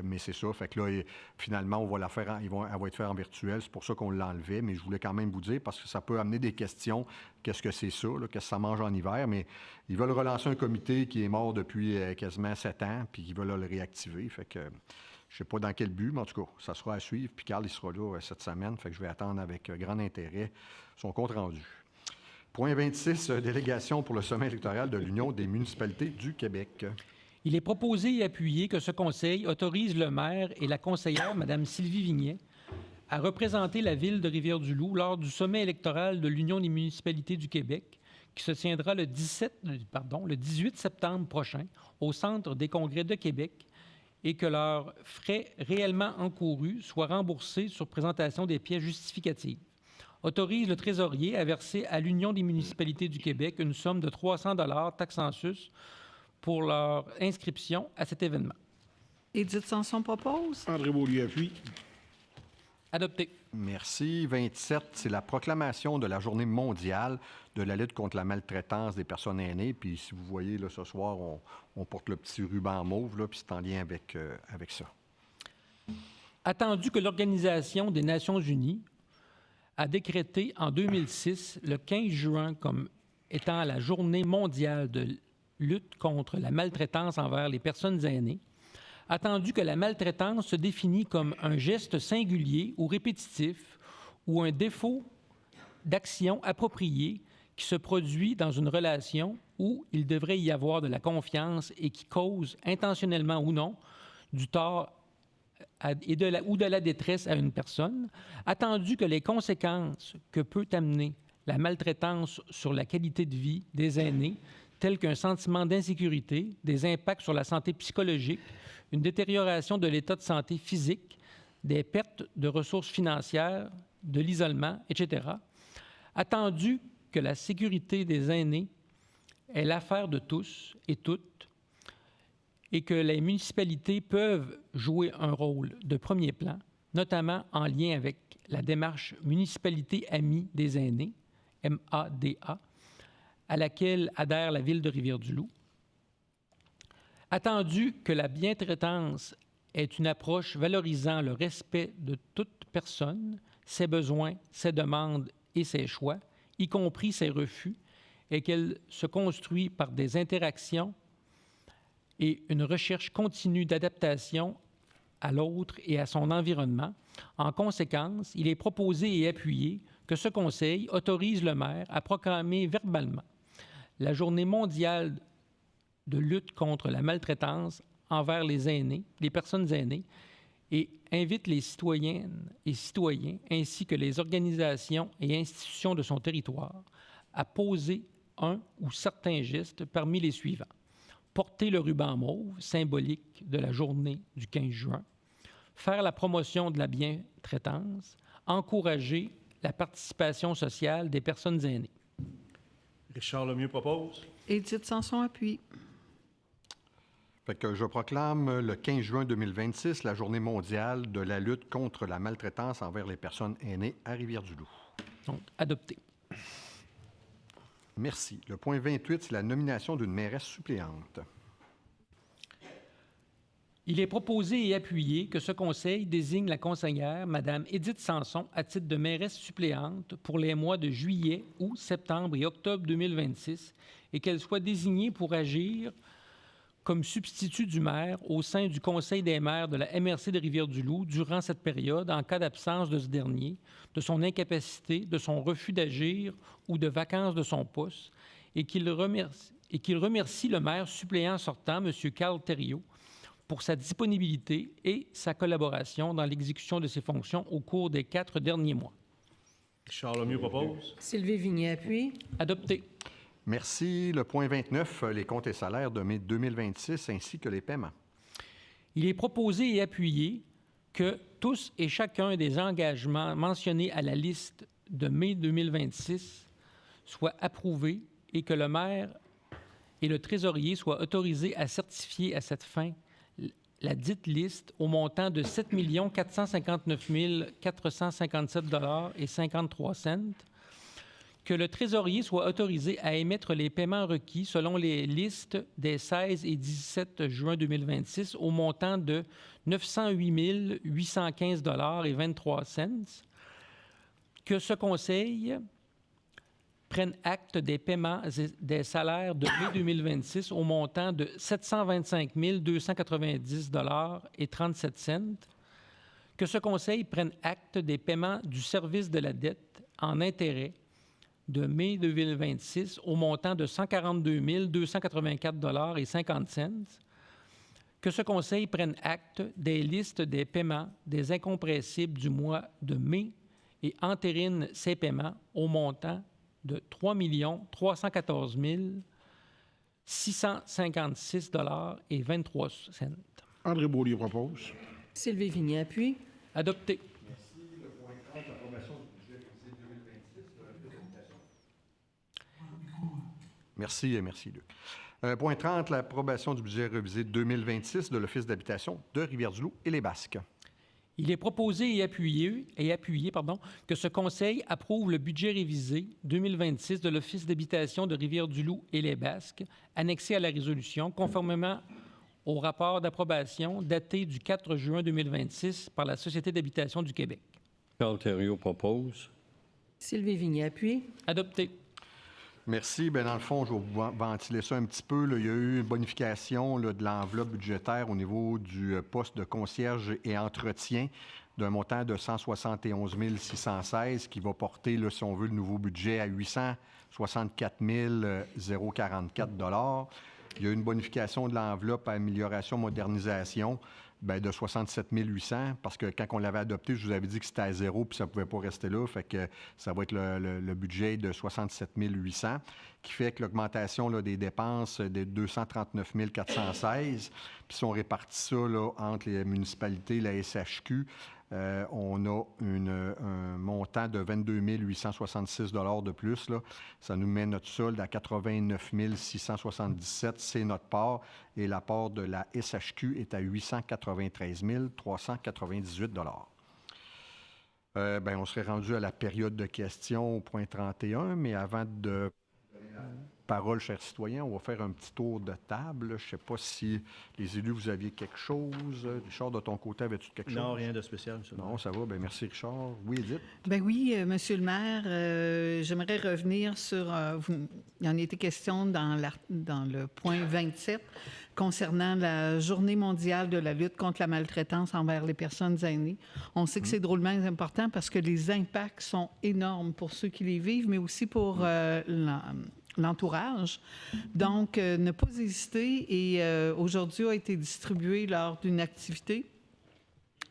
S1: mais c'est ça. Fait que là, finalement, on va la faire, elle va être faite en virtuel. C'est pour ça qu'on l'enlevait. Mais je voulais quand même vous dire, parce que ça peut amener des questions. Qu'est-ce que c'est ça? Qu'est-ce que ça mange en hiver? Mais ils veulent relancer un comité qui est mort depuis quasiment 7 ans, puis ils veulent le réactiver. Fait que je ne sais pas dans quel but, mais en tout cas, ça sera à suivre. Puis Carl, il sera là cette semaine. Fait que je vais attendre avec grand intérêt son compte rendu. Point 26, délégation pour le sommet électoral de l'Union des municipalités du Québec.
S5: Il est proposé et appuyé que ce Conseil autorise le maire et la conseillère, Mme Sylvie Vignet, à représenter la Ville de Rivière-du-Loup lors du sommet électoral de l'Union des municipalités du Québec, qui se tiendra le 18 septembre prochain au Centre des congrès de Québec, et que leurs frais réellement encourus soient remboursés sur présentation des pièces justificatives. Autorise le trésorier à verser à l'Union des municipalités du Québec une somme de 300 $ taxe en sus pour leur inscription à cet événement.
S2: Édith Sanson propose.
S4: André Beaulieu appuie.
S5: Adopté.
S1: Merci. 27, c'est la proclamation de la Journée mondiale de la lutte contre la maltraitance des personnes aînées. Puis si vous voyez, là, ce soir, on porte le petit ruban mauve, là, puis c'est en lien avec ça.
S5: Attendu que l'Organisation des Nations unies a décrété en 2006 le 15 juin comme étant la Journée mondiale de lutte contre la maltraitance envers les personnes aînées, attendu que la maltraitance se définit comme un geste singulier ou répétitif ou un défaut d'action appropriée qui se produit dans une relation où il devrait y avoir de la confiance et qui cause, intentionnellement ou non, du tort ou de la détresse à une personne, attendu que les conséquences que peut amener la maltraitance sur la qualité de vie des aînés, tels qu'un sentiment d'insécurité, des impacts sur la santé psychologique, une détérioration de l'état de santé physique, des pertes de ressources financières, de l'isolement, etc., attendu que la sécurité des aînés est l'affaire de tous et toutes, et que les municipalités peuvent jouer un rôle de premier plan, notamment en lien avec la démarche Municipalité Amie des aînés, MADA, à laquelle adhère la Ville de Rivière-du-Loup. Attendu que la bientraitance est une approche valorisant le respect de toute personne, ses besoins, ses demandes et ses choix, y compris ses refus, et qu'elle se construit par des interactions et une recherche continue d'adaptation à l'autre et à son environnement. En conséquence, il est proposé et appuyé que ce Conseil autorise le maire à proclamer verbalement la Journée mondiale de lutte contre la maltraitance envers les aînés, les personnes aînées, et invite les citoyennes et citoyens, ainsi que les organisations et institutions de son territoire, à poser un ou certains gestes parmi les suivants. Porter le ruban mauve, symbolique de la journée du 15 juin. Faire la promotion de la bientraitance. Encourager la participation sociale des personnes aînées.
S6: Richard Lemieux propose.
S2: Édith Sanson appuie.
S1: Fait que je proclame le 15 juin 2026 la Journée mondiale de la lutte contre la maltraitance envers les personnes aînées à Rivière-du-Loup.
S5: Donc, adopté.
S1: Merci. Le point 28, c'est la nomination d'une mairesse suppléante.
S5: Il est proposé et appuyé que ce Conseil désigne la conseillère, Mme Édith Sanson, à titre de mairesse suppléante pour les mois de juillet, août, septembre et octobre 2026 et qu'elle soit désignée pour agir comme substitut du maire au sein du Conseil des maires de la MRC de Rivière-du-Loup durant cette période en cas d'absence de ce dernier, de son incapacité, de son refus d'agir ou de vacance de son poste, et qu'il remercie le maire suppléant sortant, M. Carl Thériault, pour sa disponibilité et sa collaboration dans l'exécution de ses fonctions au cours des 4 derniers mois.
S6: Richard Lemieux propose.
S2: Sylvie Vignet appuie.
S5: Adopté.
S1: Merci. Le point 29, les comptes et salaires de mai 2026 ainsi que les paiements.
S5: Il est proposé et appuyé que tous et chacun des engagements mentionnés à la liste de mai 2026 soient approuvés et que le maire et le trésorier soient autorisés à certifier à cette fin la dite liste au montant de 7 459 457,53 $, que le trésorier soit autorisé à émettre les paiements requis selon les listes des 16 et 17 juin 2026 au montant de 908 815,23 $, que ce Conseil prennent acte des paiements des salaires de mai 2026 au montant de 725 290,37 $, que ce Conseil prenne acte des paiements du service de la dette en intérêt de mai 2026 au montant de 142 284,50 $, que ce Conseil prenne acte des listes des paiements des incompressibles du mois de mai et entérine ces paiements au montant de 3 314 656,23 $.
S4: André Beaulieu propose.
S2: Sylvie Vignet appuie.
S5: Adopté.
S1: Merci, Luc. Point 30, l'approbation du budget révisé 2026 de l'Office d'habitation de Rivière-du-Loup et les Basques.
S5: Il est proposé et appuyé que ce Conseil approuve le budget révisé 2026 de l'Office d'habitation de Rivière-du-Loup et les Basques, annexé à la résolution, conformément au rapport d'approbation daté du 4 juin 2026 par la Société d'habitation du Québec.
S3: Carl Thériault propose.
S2: Sylvie Vignet appuie.
S5: Adopté.
S1: Merci. Bien, dans le fond, je vais vous ventiler ça un petit peu. Là. Il y a eu une bonification là, de l'enveloppe budgétaire au niveau du poste de concierge et entretien d'un montant de 171 616 qui va porter, là, si on veut, le nouveau budget à 864 044 $. Il y a eu une bonification de l'enveloppe à amélioration, modernisation de 67 800 parce que quand on l'avait adopté, je vous avais dit que c'était à zéro puis ça ne pouvait pas rester là. Fait que ça va être le budget de 67 800 qui fait que l'augmentation là, des dépenses de 239 416 puis si on répartit ça là, entre les municipalités, la SHQ, on a un montant de 22 866 $ de plus. Là. Ça nous met notre solde à 89 677. C'est notre part. Et la part de la SHQ est à 893 398 $. On serait rendu à la période de questions au point 31, mais avant de... parole, chers citoyens. On va faire un petit tour de table. Je ne sais pas si les élus, vous aviez quelque chose. Richard, de ton côté, avais-tu quelque chose?
S6: Non, rien de spécial, monsieur le maire.
S1: Non, ça va. Bien, merci, Richard. Oui, Edith?
S2: Ben oui, Monsieur le maire, j'aimerais revenir sur... il en était question dans le point 27 concernant la Journée mondiale de la lutte contre la maltraitance envers les personnes aînées. On sait que c'est drôlement important parce que les impacts sont énormes pour ceux qui les vivent, mais aussi pour l'entourage. Donc, ne pas hésiter. Et aujourd'hui a été distribué lors d'une activité.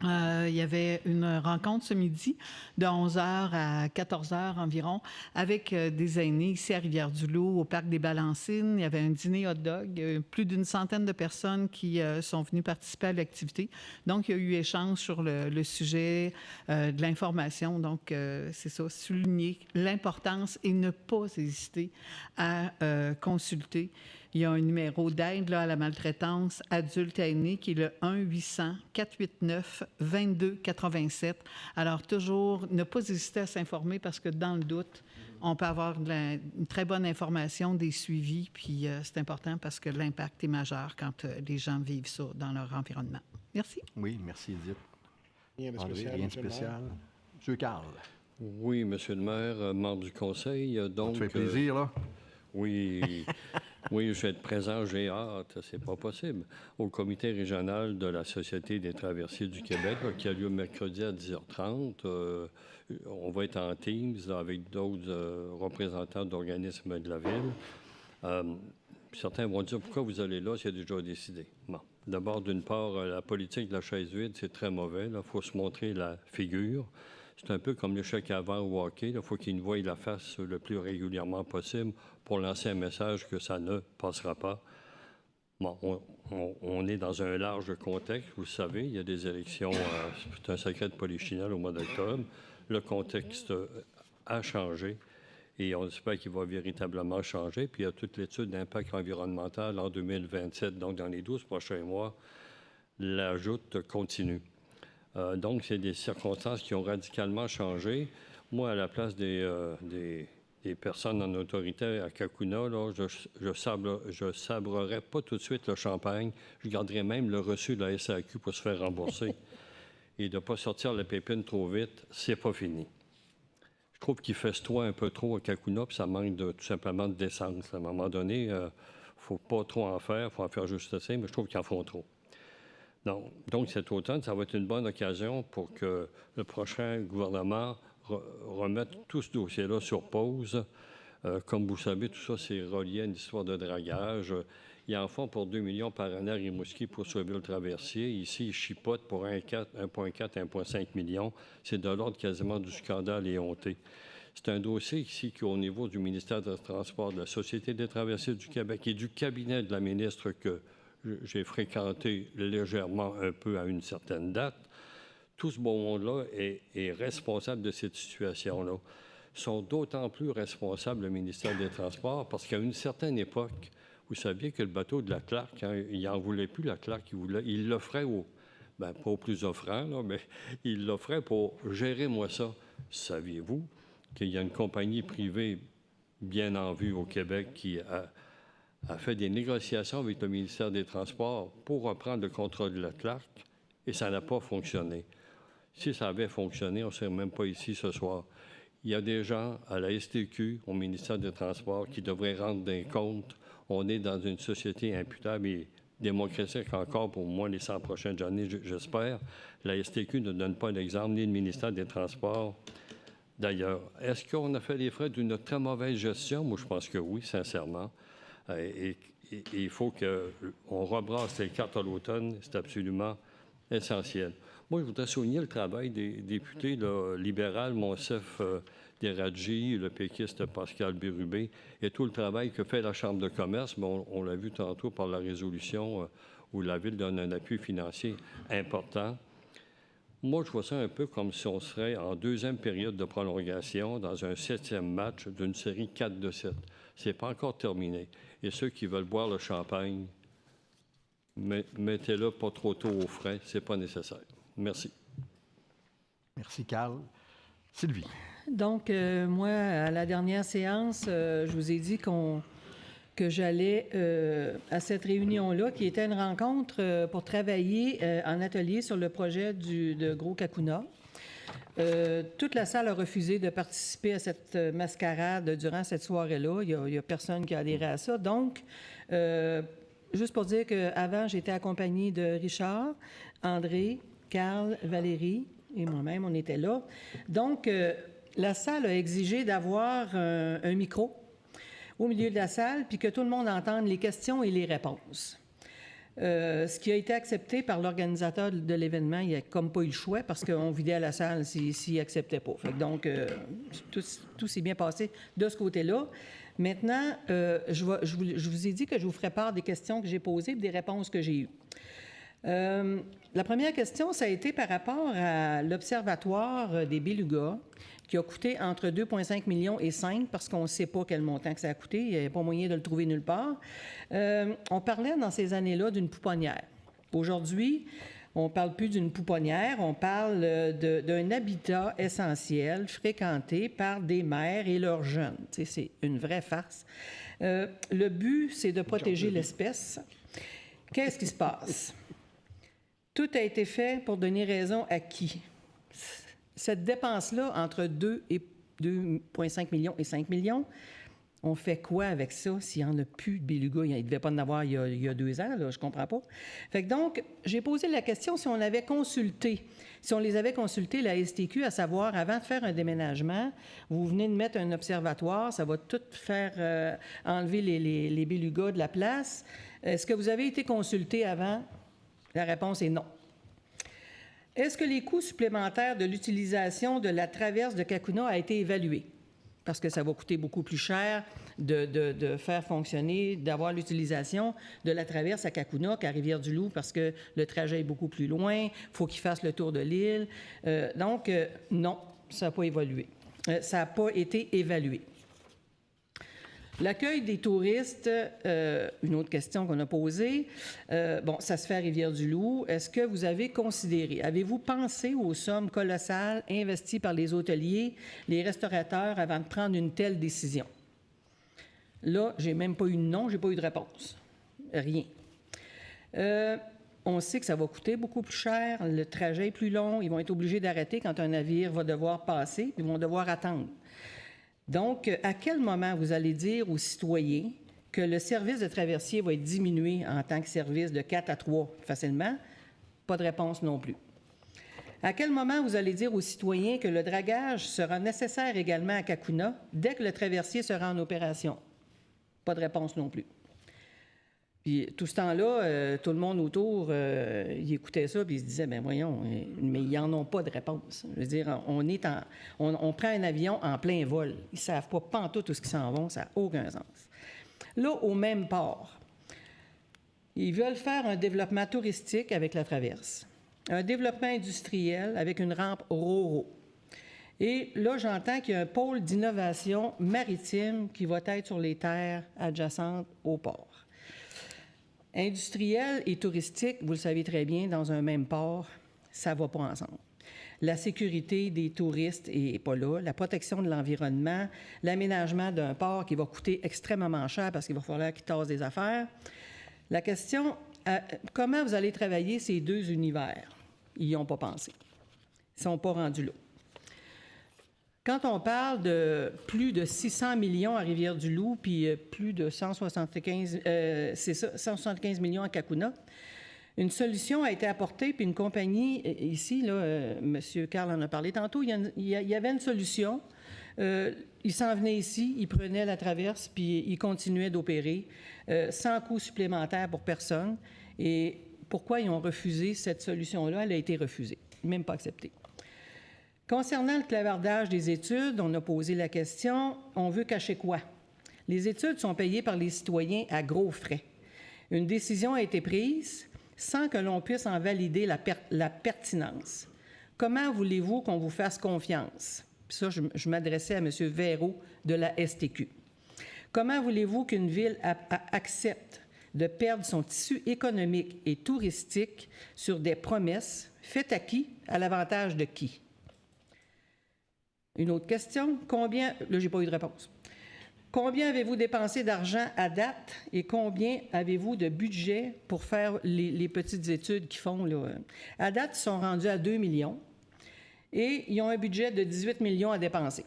S2: Il y avait une rencontre ce midi de 11h à 14h environ avec des aînés ici à Rivière-du-Loup, au Parc des Balancines. Il y avait un dîner hot dog. Plus d'une centaine de personnes qui sont venues participer à l'activité. Donc, il y a eu échange sur le sujet de l'information. Donc, c'est ça, souligner l'importance et ne pas hésiter à consulter. Il y a un numéro d'aide à la maltraitance adulte aîné qui est le 1-800-489-2287. Alors, toujours, ne pas hésiter à s'informer parce que dans le doute, on peut avoir une très bonne information, des suivis, puis c'est important parce que l'impact est majeur quand les gens vivent ça dans leur environnement. Merci.
S1: Oui, merci, Edith.
S4: Rien de
S1: André,
S4: spécial,
S1: rien de
S4: monsieur le maire.
S1: spécial. Monsieur Carl,
S3: Oui, Monsieur le maire, membre du conseil.
S1: ça
S3: Donc,
S1: te fait plaisir, là?
S3: Oui, oui, je vais être présent, j'ai hâte, c'est pas possible, au comité régional de la Société des traversiers du Québec, là, qui a lieu mercredi à 10h30. On va être en Teams là, avec d'autres représentants d'organismes de la ville. Certains vont dire, pourquoi vous allez là, c'est déjà décidé. Bon. D'abord, d'une part, la politique de la chaise vide, c'est très mauvais. Il faut se montrer la figure. C'est un peu comme l'échec avant au hockey. Il faut qu'ils nous voient la face le plus régulièrement possible pour lancer un message que ça ne passera pas. Bon, on est dans un large contexte, vous le savez. Il y a des élections, c'est un secret de polichinelle au mois d'octobre. Le contexte a changé et on espère qu'il va véritablement changer. Puis il y a toute l'étude d'impact environnemental en 2027. Donc, dans les 12 prochains mois, la joute continue. Donc, c'est des circonstances qui ont radicalement changé. Moi, à la place des personnes en autorité à Kakuna, là, je sabrerais pas tout de suite le champagne. Je garderais même le reçu de la SAQ pour se faire rembourser. Et de ne pas sortir la pépine trop vite, c'est pas fini. Je trouve qu'il festoie un peu trop à Kakuna, puis ça manque tout simplement de décence. À un moment donné, il ne faut pas trop en faire, il faut en faire juste assez, mais je trouve qu'ils en font trop. Donc, cet automne, ça va être une bonne occasion pour que le prochain gouvernement remette tout ce dossier-là sur pause. Comme vous savez, tout ça, c'est relié à une histoire de dragage. Ils en font pour 2 millions par année à Rimouski pour sauver le traversier. Ici, ils chipotent pour 1,4, 1,5 millions. C'est de l'ordre quasiment du scandale éhonté. C'est un dossier ici qui, au niveau du ministère des Transports, de la Société des traversiers du Québec et du cabinet de la ministre que j'ai fréquenté légèrement un peu à une certaine date, tout ce beau monde-là est responsable de cette situation-là. Sont d'autant plus responsables le ministère des Transports parce qu'à une certaine époque, vous saviez que le bateau de la Clark, hein, il n'en voulait plus, la Clark, il l'offrait pas aux plus offrants, là, mais il l'offrait pour gérer moi ça. Saviez-vous qu'il y a une compagnie privée bien en vue au Québec qui a fait des négociations avec le ministère des Transports pour reprendre le contrôle de la Clark et ça n'a pas fonctionné. Si ça avait fonctionné, on ne serait même pas ici ce soir. Il y a des gens à la STQ, au ministère des Transports, qui devraient rendre des comptes. On est dans une société imputable et démocratique encore pour au moins les 100 prochaines années, j'espère. La STQ ne donne pas l'exemple, ni le ministère des Transports. D'ailleurs, est-ce qu'on a fait les frais d'une très mauvaise gestion? Moi, je pense que oui, sincèrement. Et il faut qu'on rebrasse les cartes à l'automne. C'est absolument essentiel. Moi, je voudrais souligner le travail des députés libéraux, Monsef Deradji, le péquiste Pascal Bérubé, et tout le travail que fait la Chambre de commerce. Mais on l'a vu tantôt par la résolution où la Ville donne un appui financier important. Moi, je vois ça un peu comme si on serait en deuxième période de prolongation dans un 7e match d'une série 4-7. Ce n'est pas encore terminé. Et ceux qui veulent boire le champagne, mettez-le pas trop tôt au frais. Ce n'est pas nécessaire. Merci.
S1: Merci, Carl. Sylvie.
S2: Donc, moi, à la dernière séance, je vous ai dit qu'on que j'allais à cette réunion-là, qui était une rencontre pour travailler en atelier sur le projet de Gros-Kakuna. Toute la salle a refusé de participer à cette mascarade durant cette soirée-là. Il n'y a personne qui a adhéré à ça. Donc, juste pour dire qu'avant, j'étais accompagnée de Richard, André, Carl, Valérie et moi-même, on était là. Donc, la salle a exigé d'avoir un micro au milieu de la salle, puis que tout le monde entende les questions et les réponses. Ce qui a été accepté par l'organisateur de l'événement, il n'a comme pas eu le choix parce qu'on vidait la salle s'il n'acceptait pas. Fait que donc, tout s'est bien passé de ce côté-là. Maintenant, je vous ai dit que je vous ferais part des questions que j'ai posées et des réponses que j'ai eues. La première question, ça a été par rapport à l'Observatoire des Bélugas, qui a coûté entre 2,5 millions et 5, parce qu'on ne sait pas quel montant que ça a coûté. Il n'y avait pas moyen de le trouver nulle part. On parlait dans ces années-là d'une pouponnière. Aujourd'hui, on ne parle plus d'une pouponnière, on parle d'un habitat essentiel fréquenté par des mères et leurs jeunes. Tu sais, c'est une vraie farce. Le but, c'est de protéger l'espèce. Qu'est-ce qui se passe? Tout a été fait pour donner raison à qui? Cette dépense-là, entre 2,5 millions et 5 millions, on fait quoi avec ça s'il n'y en a plus de bélugas? Il ne devait pas en avoir il y a 2 ans, là, je ne comprends pas. Fait que donc, j'ai posé la question si on les avait consultés, la STQ, à savoir, avant de faire un déménagement, vous venez de mettre un observatoire, ça va tout faire enlever les bélugas de la place. Est-ce que vous avez été consulté avant? La réponse est non. Est-ce que les coûts supplémentaires de l'utilisation de la traverse de Kakuna a été évalué? Parce que ça va coûter beaucoup plus cher de faire fonctionner, d'avoir l'utilisation de la traverse à Kakuna qu'à Rivière-du-Loup, parce que le trajet est beaucoup plus loin, il faut qu'il fasse le tour de l'île. Donc, non, ça n'a pas évolué. Ça n'a pas été évalué. L'accueil des touristes, une autre question qu'on a posée. Bon, ça se fait à Rivière-du-Loup. Est-ce que vous avez considéré, avez-vous pensé aux sommes colossales investies par les hôteliers, les restaurateurs avant de prendre une telle décision? Là, j'ai même pas eu de non, j'ai pas eu de réponse. Rien. On sait que ça va coûter beaucoup plus cher, le trajet est plus long, ils vont être obligés d'arrêter quand un navire va devoir passer, ils vont devoir attendre. Donc, à quel moment vous allez dire aux citoyens que le service de traversier va être diminué en tant que service de 4 à 3 facilement? Pas de réponse non plus. À quel moment vous allez dire aux citoyens que le dragage sera nécessaire également à Kakuna dès que le traversier sera en opération? Pas de réponse non plus. Puis tout ce temps-là, tout le monde autour, il écoutait ça, puis il se disait, bien voyons, mais ils n'en ont pas de réponse. Je veux dire, on prend un avion en plein vol. Ils ne savent pas pantoute où ils s'en vont, ça n'a aucun sens. Là, au même port, ils veulent faire un développement touristique avec la traverse, un développement industriel avec une rampe ro-ro. Et là, j'entends qu'il y a un pôle d'innovation maritime qui va être sur les terres adjacentes au port. Industriel et touristique, vous le savez très bien, dans un même port, ça ne va pas ensemble. La sécurité des touristes n'est pas là, la protection de l'environnement, l'aménagement d'un port qui va coûter extrêmement cher parce qu'il va falloir qu'ils tassent des affaires. La question, comment vous allez travailler ces deux univers? Ils n'y ont pas pensé. Ils ne sont pas rendus là. Quand on parle de plus de 600 millions à Rivière-du-Loup, puis plus de 175 millions à Kakuna, une solution a été apportée, puis une compagnie, ici, là, M. Carl en a parlé tantôt, il y avait une solution. Il s'en venait ici, il prenait la traverse, puis il continuait d'opérer sans coût supplémentaire pour personne. Et pourquoi ils ont refusé cette solution-là? Elle a été refusée, même pas acceptée. Concernant le clavardage des études, on a posé la question, on veut cacher quoi? Les études sont payées par les citoyens à gros frais. Une décision a été prise sans que l'on puisse en valider la pertinence. Comment voulez-vous qu'on vous fasse confiance? Puis ça, je m'adressais à M. Véraud de la STQ. Comment voulez-vous qu'une ville accepte de perdre son tissu économique et touristique sur des promesses faites à qui? À l'avantage de qui? Une autre question, là, j'ai pas eu de réponse. Combien avez-vous dépensé d'argent à date et combien avez-vous de budget pour faire les petites études qu'ils font, là? À date, ils sont rendus à 2 millions et ils ont un budget de 18 millions à dépenser.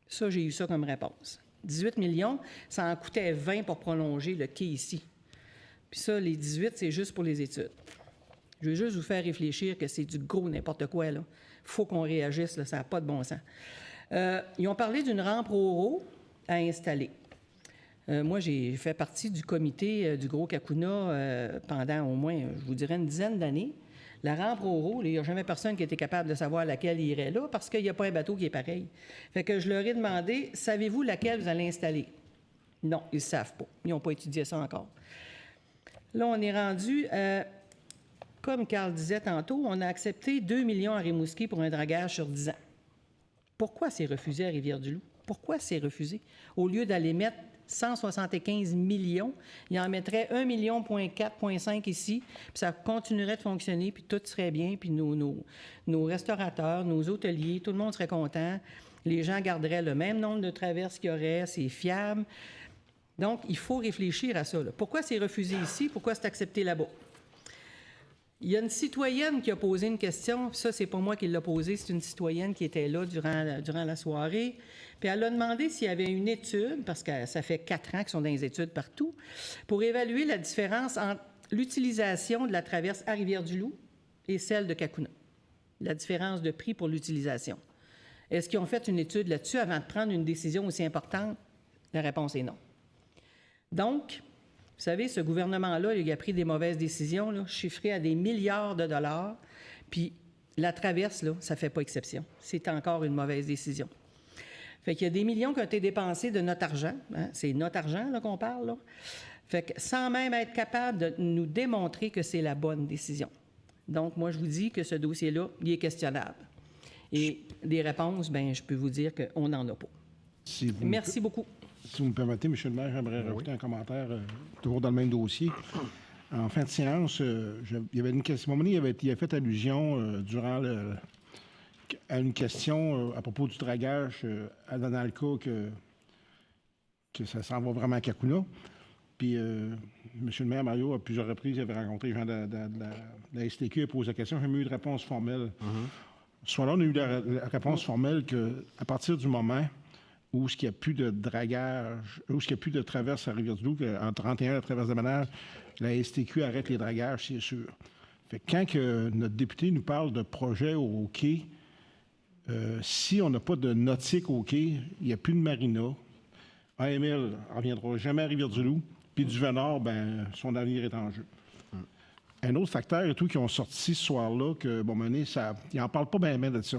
S2: Ça, j'ai eu ça comme réponse. 18 millions, ça en coûtait 20 pour prolonger le quai ici. Puis ça, les 18, c'est juste pour les études. Je veux juste vous faire réfléchir que c'est du gros n'importe quoi, là. Il faut qu'on réagisse, là, ça n'a pas de bon sens. Ils ont parlé d'une rampe Roro à installer. Moi, j'ai fait partie du comité du Gros Kakuna pendant au moins, je vous dirais, une dizaine d'années. La rampe Roro, il n'y a jamais personne qui était capable de savoir laquelle il irait là parce qu'il n'y a pas un bateau qui est pareil. Fait que je leur ai demandé, savez-vous laquelle vous allez installer? Non, ils ne savent pas. Ils n'ont pas étudié ça encore. Là, on est rendu, comme Carl disait tantôt, on a accepté 2 millions à Rimouski pour un dragage sur 10 ans. Pourquoi c'est refusé à Rivière-du-Loup? Pourquoi c'est refusé? Au lieu d'aller mettre 175 millions, ils en mettraient 1 million, 4,5 ici, puis ça continuerait de fonctionner, puis tout serait bien, puis nos restaurateurs, nos hôteliers, tout le monde serait content. Les gens garderaient le même nombre de traverses qu'il y aurait, c'est fiable. Donc, il faut réfléchir à ça, là. Pourquoi c'est refusé ici? Pourquoi c'est accepté là-bas? Il y a une citoyenne qui a posé une question, ça, c'est pas moi qui l'ai posée, c'est une citoyenne qui était là durant la soirée. Puis elle a demandé s'il y avait une étude, parce que ça fait 4 ans qu'ils sont dans les études partout, pour évaluer la différence entre l'utilisation de la traverse à Rivière-du-Loup et celle de Kakuna. La différence de prix pour l'utilisation. Est-ce qu'ils ont fait une étude là-dessus avant de prendre une décision aussi importante? La réponse est non. Donc, vous savez, ce gouvernement-là, il a pris des mauvaises décisions, là, chiffrées à des milliards de dollars, puis la traverse, là, ça ne fait pas exception. C'est encore une mauvaise décision. Fait qu'il y a des millions qui ont été dépensés de notre argent. Hein? C'est notre argent là, qu'on parle, là. Fait que sans même être capable de nous démontrer que c'est la bonne décision. Donc, moi, je vous dis que ce dossier-là, il est questionnable. Et des réponses, bien, je peux vous dire qu'on n'en a pas. Merci beaucoup.
S4: Si vous me permettez, M. le maire, j'aimerais rajouter un commentaire, toujours dans le même dossier. En fin de séance, il y avait une question. À un moment donné, il a fait allusion à une question à propos du dragage, dans le cas que ça s'en va vraiment à Kakuna. Puis, M. le maire Mario, à plusieurs reprises, il avait rencontré les gens de la STQ et posé la question. J'ai jamais eu de réponse formelle. Soit là, on a eu la réponse formelle qu'à partir du moment où il n'y a plus de dragage, où il n'y a plus de traverse à Rivière-du-Loup, en 31, la traverse de Manage, la STQ arrête les dragages, c'est sûr. Fait que quand notre député nous parle de projet au quai, si on n'a pas de nautique au quai, il n'y a plus de marina. AML ne reviendra jamais à Rivière-du-Loup, puis du Venord, ben son avenir est en jeu. Un autre facteur et tout qui ont sorti ce soir-là, que, bon, ils n'en parlent pas bien de ça.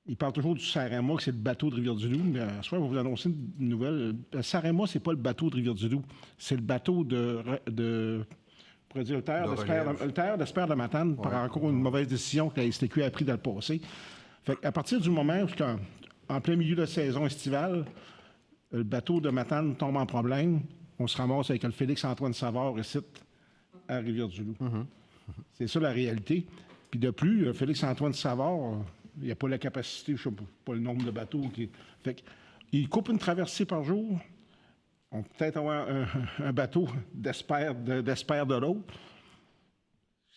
S4: Ils parlent toujours du Sarema, que c'est le bateau de Rivière-du-Loup, mais ce soir, on va vous annoncer une nouvelle. Le Sarema, c'est pas le bateau de Rivière-du-Loup, c'est le bateau de on pourrait dire le terre d'Espère de Matane, par encore une mauvaise décision que la STQ a prise dans le passé. Fait qu'à partir du moment où, en plein milieu de la saison estivale, le bateau de Matane tombe en problème, on se ramasse avec le Félix-Antoine Savard ici, à Rivière-du-Loup. C'est ça la réalité. Puis de plus, Félix-Antoine Savard, il n'y a pas la capacité, je ne sais pas le nombre de bateaux. Fait qu'il coupe une traversée par jour. On peut peut-être avoir un bateau d'espère de l'autre.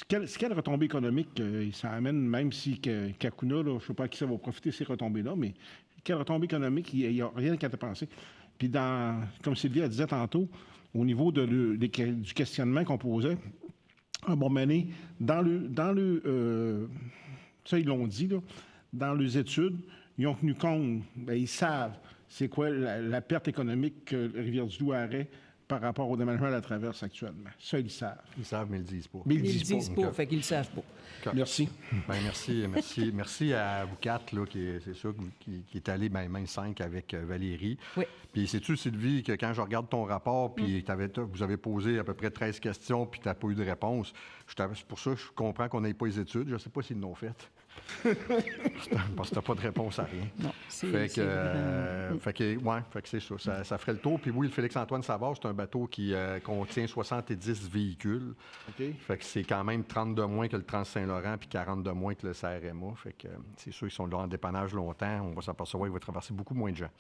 S4: Quelle retombée économique ça amène, même si Kakuna, là, je ne sais pas à qui ça va profiter ces retombées-là, mais quelle retombée économique, il n'y a rien qu'à te penser. Puis comme Sylvie a disait tantôt, au niveau du questionnement qu'on posait, à un moment donné, ça ils l'ont dit, là, dans les études, ils ont tenu compte, bien, ils savent c'est quoi la perte économique que Rivière-du-Loup aurait par rapport au déménagement de la traverse actuellement. Ça, ils savent.
S1: Ils savent, mais ils ne le disent pas.
S2: Ils ne le disent pas, fait qu'ils ne le savent pas.
S4: Merci.
S1: Bien, merci à vous quatre, là, c'est sûr, qui est allé même 5 avec Valérie.
S2: Oui.
S1: Puis sais-tu, Sylvie, que quand je regarde ton rapport, puis vous avez posé à peu près 13 questions, puis tu n'as pas eu de réponse, c'est pour ça que je comprends qu'on n'ait pas les études. Je ne sais pas s'ils l'ont fait. Parce que tu n'as pas de réponse à rien.
S2: Non,
S1: fait que c'est ça. Ça ferait le tour. Puis oui, le Félix-Antoine Savard, c'est un bateau qui contient 70 véhicules.
S4: Okay.
S1: Fait que c'est quand même 30 de moins que le Trans-Saint-Laurent puis 40 de moins que le CRMA. Fait que c'est sûr qu'ils sont là en dépannage longtemps. On va s'apercevoir qu'il va traverser beaucoup moins de gens.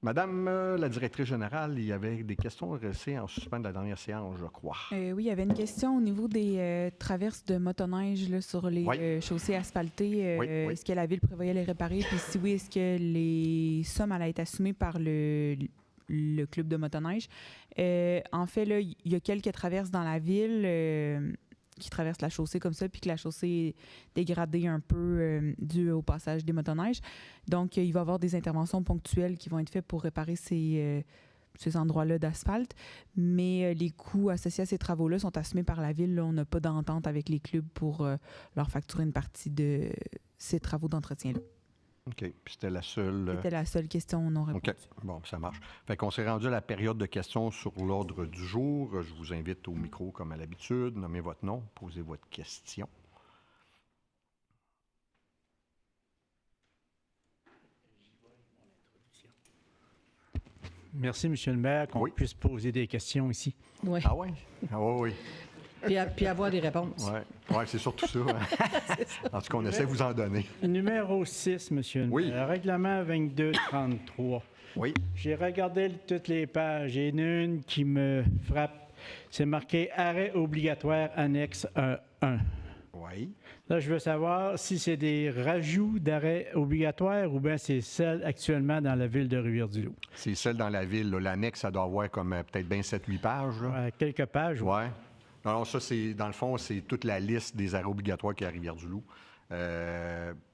S1: Madame la directrice générale, il y avait des questions restées en suspens de la dernière séance, je crois.
S7: Oui, il y avait une question au niveau des traverses de motoneige là, sur les
S1: Oui.
S7: chaussées asphaltées.
S1: Oui, oui.
S7: Est-ce que la Ville prévoyait les réparer? Puis si oui, est-ce que les sommes allaient être assumées par le club de motoneige? En fait, là, il y a quelques traverses dans la Ville qui traversent la chaussée comme ça, puis que la chaussée est dégradée un peu dû au passage des motoneiges. Donc, il va y avoir des interventions ponctuelles qui vont être faites pour réparer ces endroits-là d'asphalte. Mais les coûts associés à ces travaux-là sont assumés par la Ville. Là, on n'a pas d'entente avec les clubs pour leur facturer une partie de ces travaux d'entretien-là.
S1: OK. Puis c'était la seule...
S7: C'était la seule question non répondue.
S1: OK. Bon, ça marche. Fait qu'on s'est rendu à la période de questions sur l'ordre du jour. Je vous invite au micro comme à l'habitude. Nommez votre nom, posez votre question.
S8: Merci, M. le maire, qu'on
S1: Oui.
S8: puisse poser des questions ici.
S2: Oui.
S1: Ah oui? Ah oui, oui.
S2: Puis avoir des réponses.
S1: Oui, ouais, c'est surtout ça. Hein. En tout cas, on essaie de vous en donner.
S8: Numéro 6, M. le
S1: Oui.
S8: maire, règlement 2233.
S1: Oui.
S8: J'ai regardé toutes les pages et une qui me frappe. C'est marqué « Arrêt obligatoire annexe 1.
S1: Oui.
S8: Là, je veux savoir si c'est des rajouts d'arrêts obligatoires ou bien c'est celle actuellement dans la ville de Rivière-du-Loup.
S1: C'est celle dans la ville. là. L'annexe, ça doit avoir comme peut-être bien 7-8 pages. Là.
S8: Quelques pages. oui.
S1: Oui. Non, ça, c'est dans le fond, c'est toute la liste des arrêts obligatoires qui est à Rivière-du-Loup.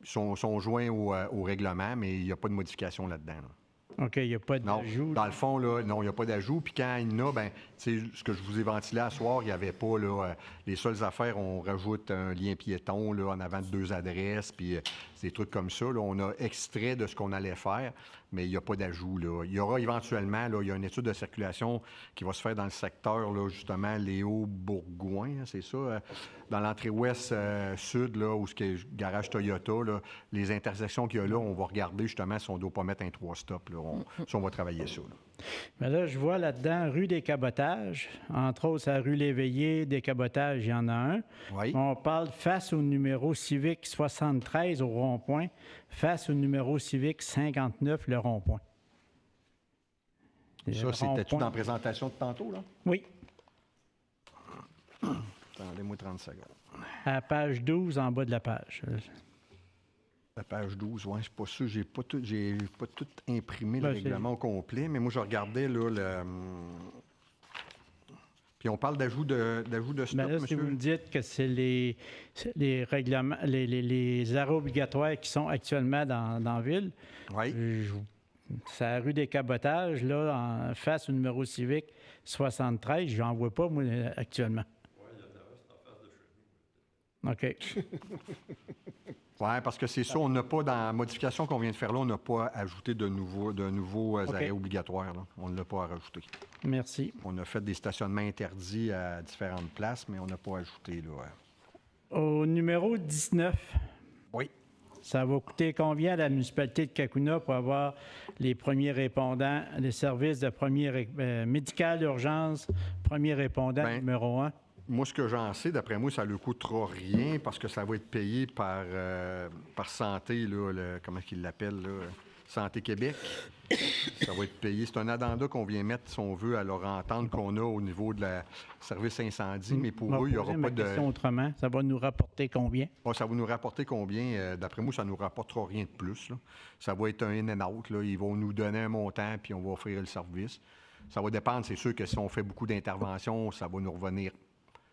S1: Sont joints au règlement, mais il n'y a pas de modification là-dedans. là.
S8: OK, il n'y a pas
S1: Non,
S8: d'ajout.
S1: dans le fond, là, non, il n'y a pas d'ajout. Puis quand il y en a, ben, tu sais, ce que je vous ai ventilé à soir, il n'y avait pas, là, les seules affaires, on rajoute un lien piéton, là, en avant de 2 adresses, puis des trucs comme ça. Là, on a extrait de ce qu'on allait faire, mais il n'y a pas d'ajout, là. Il y aura éventuellement, là, il y a une étude de circulation qui va se faire dans le secteur, là, justement, Léo-Bourgoin, hein, c'est ça, dans l'entrée ouest sud, là, où ce est le garage Toyota, là, les intersections qu'il y a là, on va regarder justement si on ne doit pas mettre un 3 stops. Là. Ça, on va travailler ça. Là.
S8: Mais là, je vois là-dedans rue des Cabotages. Entre autres, à rue L'Éveillé, des Cabotages, il y en a un.
S1: Oui.
S8: On parle face au numéro civique 73 au rond-point, face au numéro civique 59, le rond-point.
S1: Ça,
S8: Le
S1: c'était tout
S8: rond-point.
S1: dans la présentation de tantôt, là?
S8: Oui,
S1: Attendez-moi 30 secondes.
S8: à la page 12, en bas de la page.
S1: La page 12, oui, je suis pas sûr. J'ai pas tout imprimé le
S8: Ben, c'est-
S1: règlement au complet, mais moi, je regardais, là, Puis on parle d'ajout de stop,
S8: Mais là, si
S1: monsieur?
S8: vous me dites que c'est les règlements, les arrêts obligatoires qui sont actuellement dans la ville,
S1: Oui.
S8: c'est à la rue des Cabotages, là, en face au numéro civique 73, j'en vois pas, moi, actuellement. OK.
S1: Oui, parce que c'est ça, on n'a pas, dans la modification qu'on vient de faire là, on n'a pas ajouté de nouveaux arrêts obligatoires. Là. On ne l'a pas rajouté.
S8: Merci.
S1: On a fait des stationnements interdits à différentes places, mais on n'a pas ajouté. Là.
S8: Au numéro 19,
S1: Oui.
S8: ça va coûter combien à la municipalité de Cacouna pour avoir les premiers répondants, les services de médical d'urgence, premier répondant
S1: Ben,
S8: numéro 1?
S1: Moi, ce que j'en sais, d'après moi, ça ne lui coûtera rien parce que ça va être payé par Santé, là, comment ils l'appellent, là, Santé Québec. Ça va être payé. C'est un addenda qu'on vient mettre, si on veut, à leur entente qu'on a au niveau de la service incendie, mais pour eux, il n'y aura pas de...
S8: question autrement. Ça va nous rapporter combien?
S1: Ah, ça va nous rapporter combien? D'après moi, ça ne nous rapportera rien de plus. Là. Ça va être un in and out. Là. Ils vont nous donner un montant, puis on va offrir le service. Ça va dépendre. C'est sûr que si on fait beaucoup d'interventions, ça va nous revenir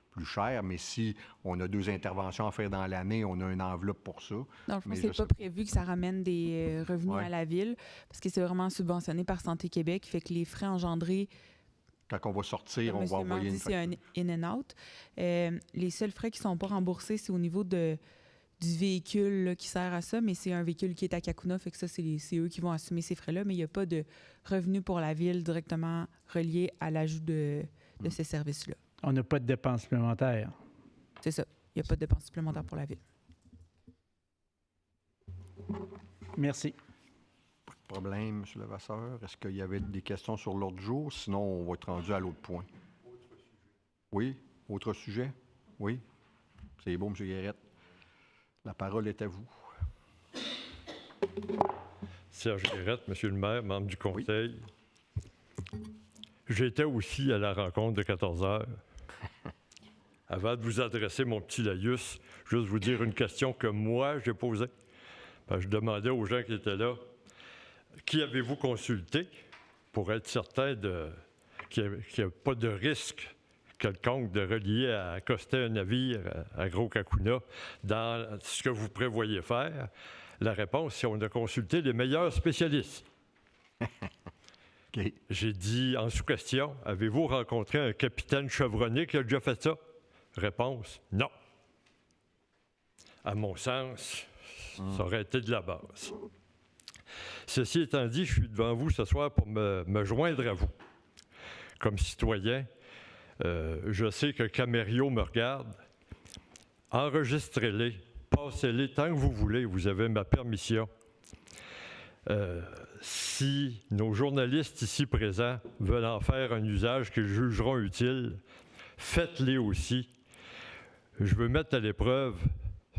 S1: plus cher, mais si on a 2 interventions à faire dans l'année, on a une enveloppe pour ça.
S7: Dans le fond,
S1: Mais
S7: c'est
S1: je sais
S7: pas prévu que ça ramène des revenus
S1: Ouais.
S7: à la ville parce que c'est vraiment subventionné par Santé Québec. Fait que les frais engendrés,
S1: Quand on va sortir,
S7: comme
S1: on va
S7: M. le maire
S1: envoyer une
S7: dit, c'est un in and out. Les seuls frais qui sont pas remboursés, c'est au niveau du véhicule là, qui sert à ça, mais c'est un véhicule qui est à Cacouna, fait que ça, c'est eux qui vont assumer ces frais-là, mais il n'y a pas de revenus pour la ville directement reliés à l'ajout de ces services-là.
S8: On n'a pas de dépenses supplémentaires.
S7: C'est ça. Il n'y a pas de dépenses supplémentaires pour la ville.
S8: Merci.
S1: Pas de problème, M. Levasseur. Est-ce qu'il y avait des questions sur l'ordre du jour? Sinon, on va être rendu à l'autre point. Oui? Autre sujet? Oui? C'est beau, M. Guérette. La parole est à vous.
S9: Serge Guérette, Monsieur le maire, membre du conseil. J'étais aussi à la rencontre de 14 heures. Avant de vous adresser mon petit laïus, juste vous dire une question que moi, j'ai posée. Je demandais aux gens qui étaient là, qui avez-vous consulté pour être certain qu'il n'y a pas de risque quelconque de relier à accoster un navire à Gros-Kakuna dans ce que vous prévoyez faire? La réponse, c'est on a consulté les meilleurs spécialistes.
S1: OK.
S9: J'ai dit en sous-question, avez-vous rencontré un capitaine chevronné qui a déjà fait ça? Réponse, non. À mon sens, ça aurait été de la base. Ceci étant dit, je suis devant vous ce soir pour me joindre à vous. Comme citoyen, je sais que Camério me regarde. Enregistrez-les, passez-les tant que vous voulez, vous avez ma permission. Si nos journalistes ici présents veulent en faire un usage qu'ils jugeront utile, faites-les aussi. Je veux mettre à l'épreuve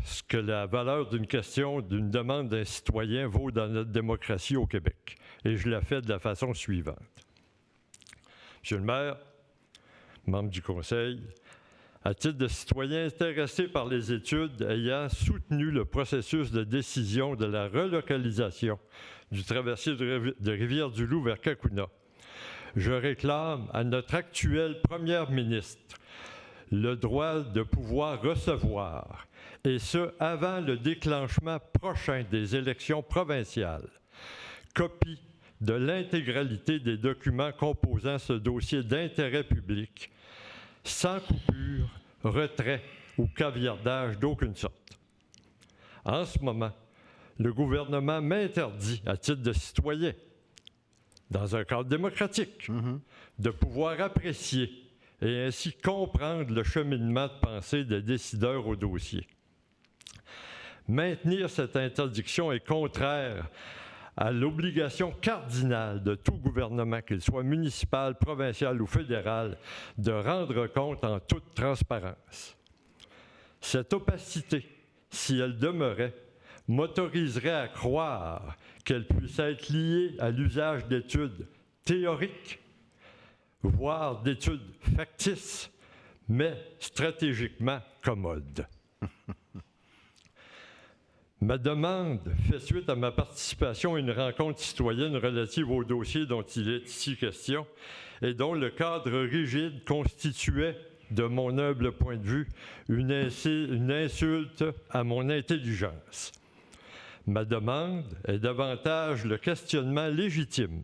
S9: ce que la valeur d'une question, d'une demande d'un citoyen vaut dans notre démocratie au Québec. Et je la fais de la façon suivante. Monsieur le maire, membre du conseil, à titre de citoyen intéressé par les études ayant soutenu le processus de décision de la relocalisation du traversier de Rivière-du-Loup vers Kakuna, je réclame à notre actuelle première ministre le droit de pouvoir recevoir, et ce, avant le déclenchement prochain des élections provinciales, copie de l'intégralité des documents composant ce dossier d'intérêt public, sans coupure, retrait ou caviardage d'aucune sorte. En ce moment, le gouvernement m'interdit, à titre de citoyen, dans un cadre démocratique, de pouvoir apprécier et ainsi comprendre le cheminement de pensée des décideurs au dossier. Maintenir cette interdiction est contraire à l'obligation cardinale de tout gouvernement, qu'il soit municipal, provincial ou fédéral, de rendre compte en toute transparence. Cette opacité, si elle demeurait, m'autoriserait à croire qu'elle puisse être liée à l'usage d'études théoriques, voire d'études factices, mais stratégiquement commodes. Ma demande fait suite à ma participation à une rencontre citoyenne relative au dossier dont il est ici question et dont le cadre rigide constituait, de mon humble point de vue, une insulte à mon intelligence. Ma demande est davantage le questionnement légitime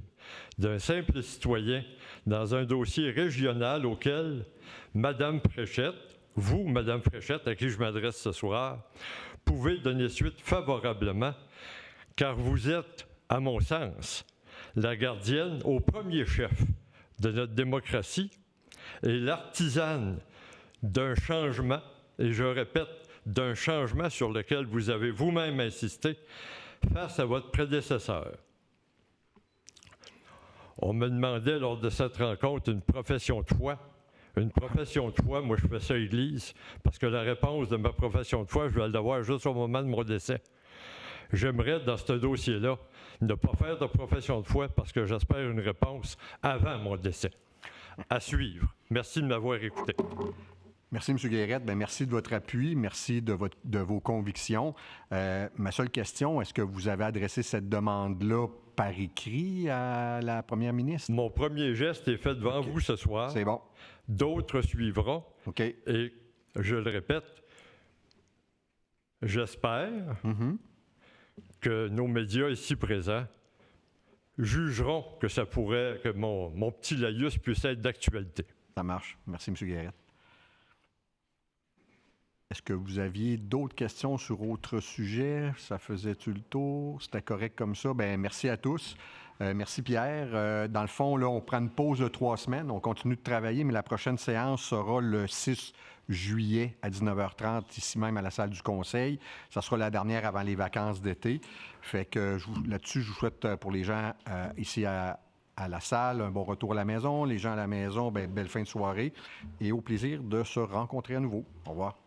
S9: d'un simple citoyen dans un dossier régional auquel Mme Fréchette, vous, Mme Fréchette, à qui je m'adresse ce soir, pouvez donner suite favorablement, car vous êtes, à mon sens, la gardienne au premier chef de notre démocratie et l'artisane d'un changement, et je répète, d'un changement sur lequel vous avez vous-même insisté face à votre prédécesseur. On me demandait lors de cette rencontre une profession de foi. Une profession de foi, moi je fais ça à l'Église, parce que la réponse de ma profession de foi, je vais l'avoir juste au moment de mon décès. J'aimerais, dans ce dossier-là, ne pas faire de profession de foi, parce que j'espère une réponse avant mon décès. À suivre. Merci de m'avoir écouté.
S1: Merci, M. Guérette. Bien, merci de votre appui. Merci de vos convictions. Ma seule question, est-ce que vous avez adressé cette demande-là par écrit à la première ministre?
S9: Mon premier geste est fait devant vous ce soir.
S1: C'est bon.
S9: D'autres suivront.
S1: OK.
S9: Et je le répète, j'espère que nos médias ici présents jugeront que ça pourrait, que mon petit laïus puisse être d'actualité.
S1: Ça marche. Merci, M. Guérette. Est-ce que vous aviez d'autres questions sur autre sujet? Ça faisait-tu le tour? C'était correct comme ça? Bien, merci à tous. Merci, Pierre. Dans le fond, là, on prend une pause de 3 semaines. On continue de travailler, mais la prochaine séance sera le 6 juillet à 19h30, ici même à la salle du Conseil. Ça sera la dernière avant les vacances d'été. Fait que là-dessus, je vous souhaite pour les gens ici à la salle un bon retour à la maison. Les gens à la maison, bien, belle fin de soirée et au plaisir de se rencontrer à nouveau. Au revoir.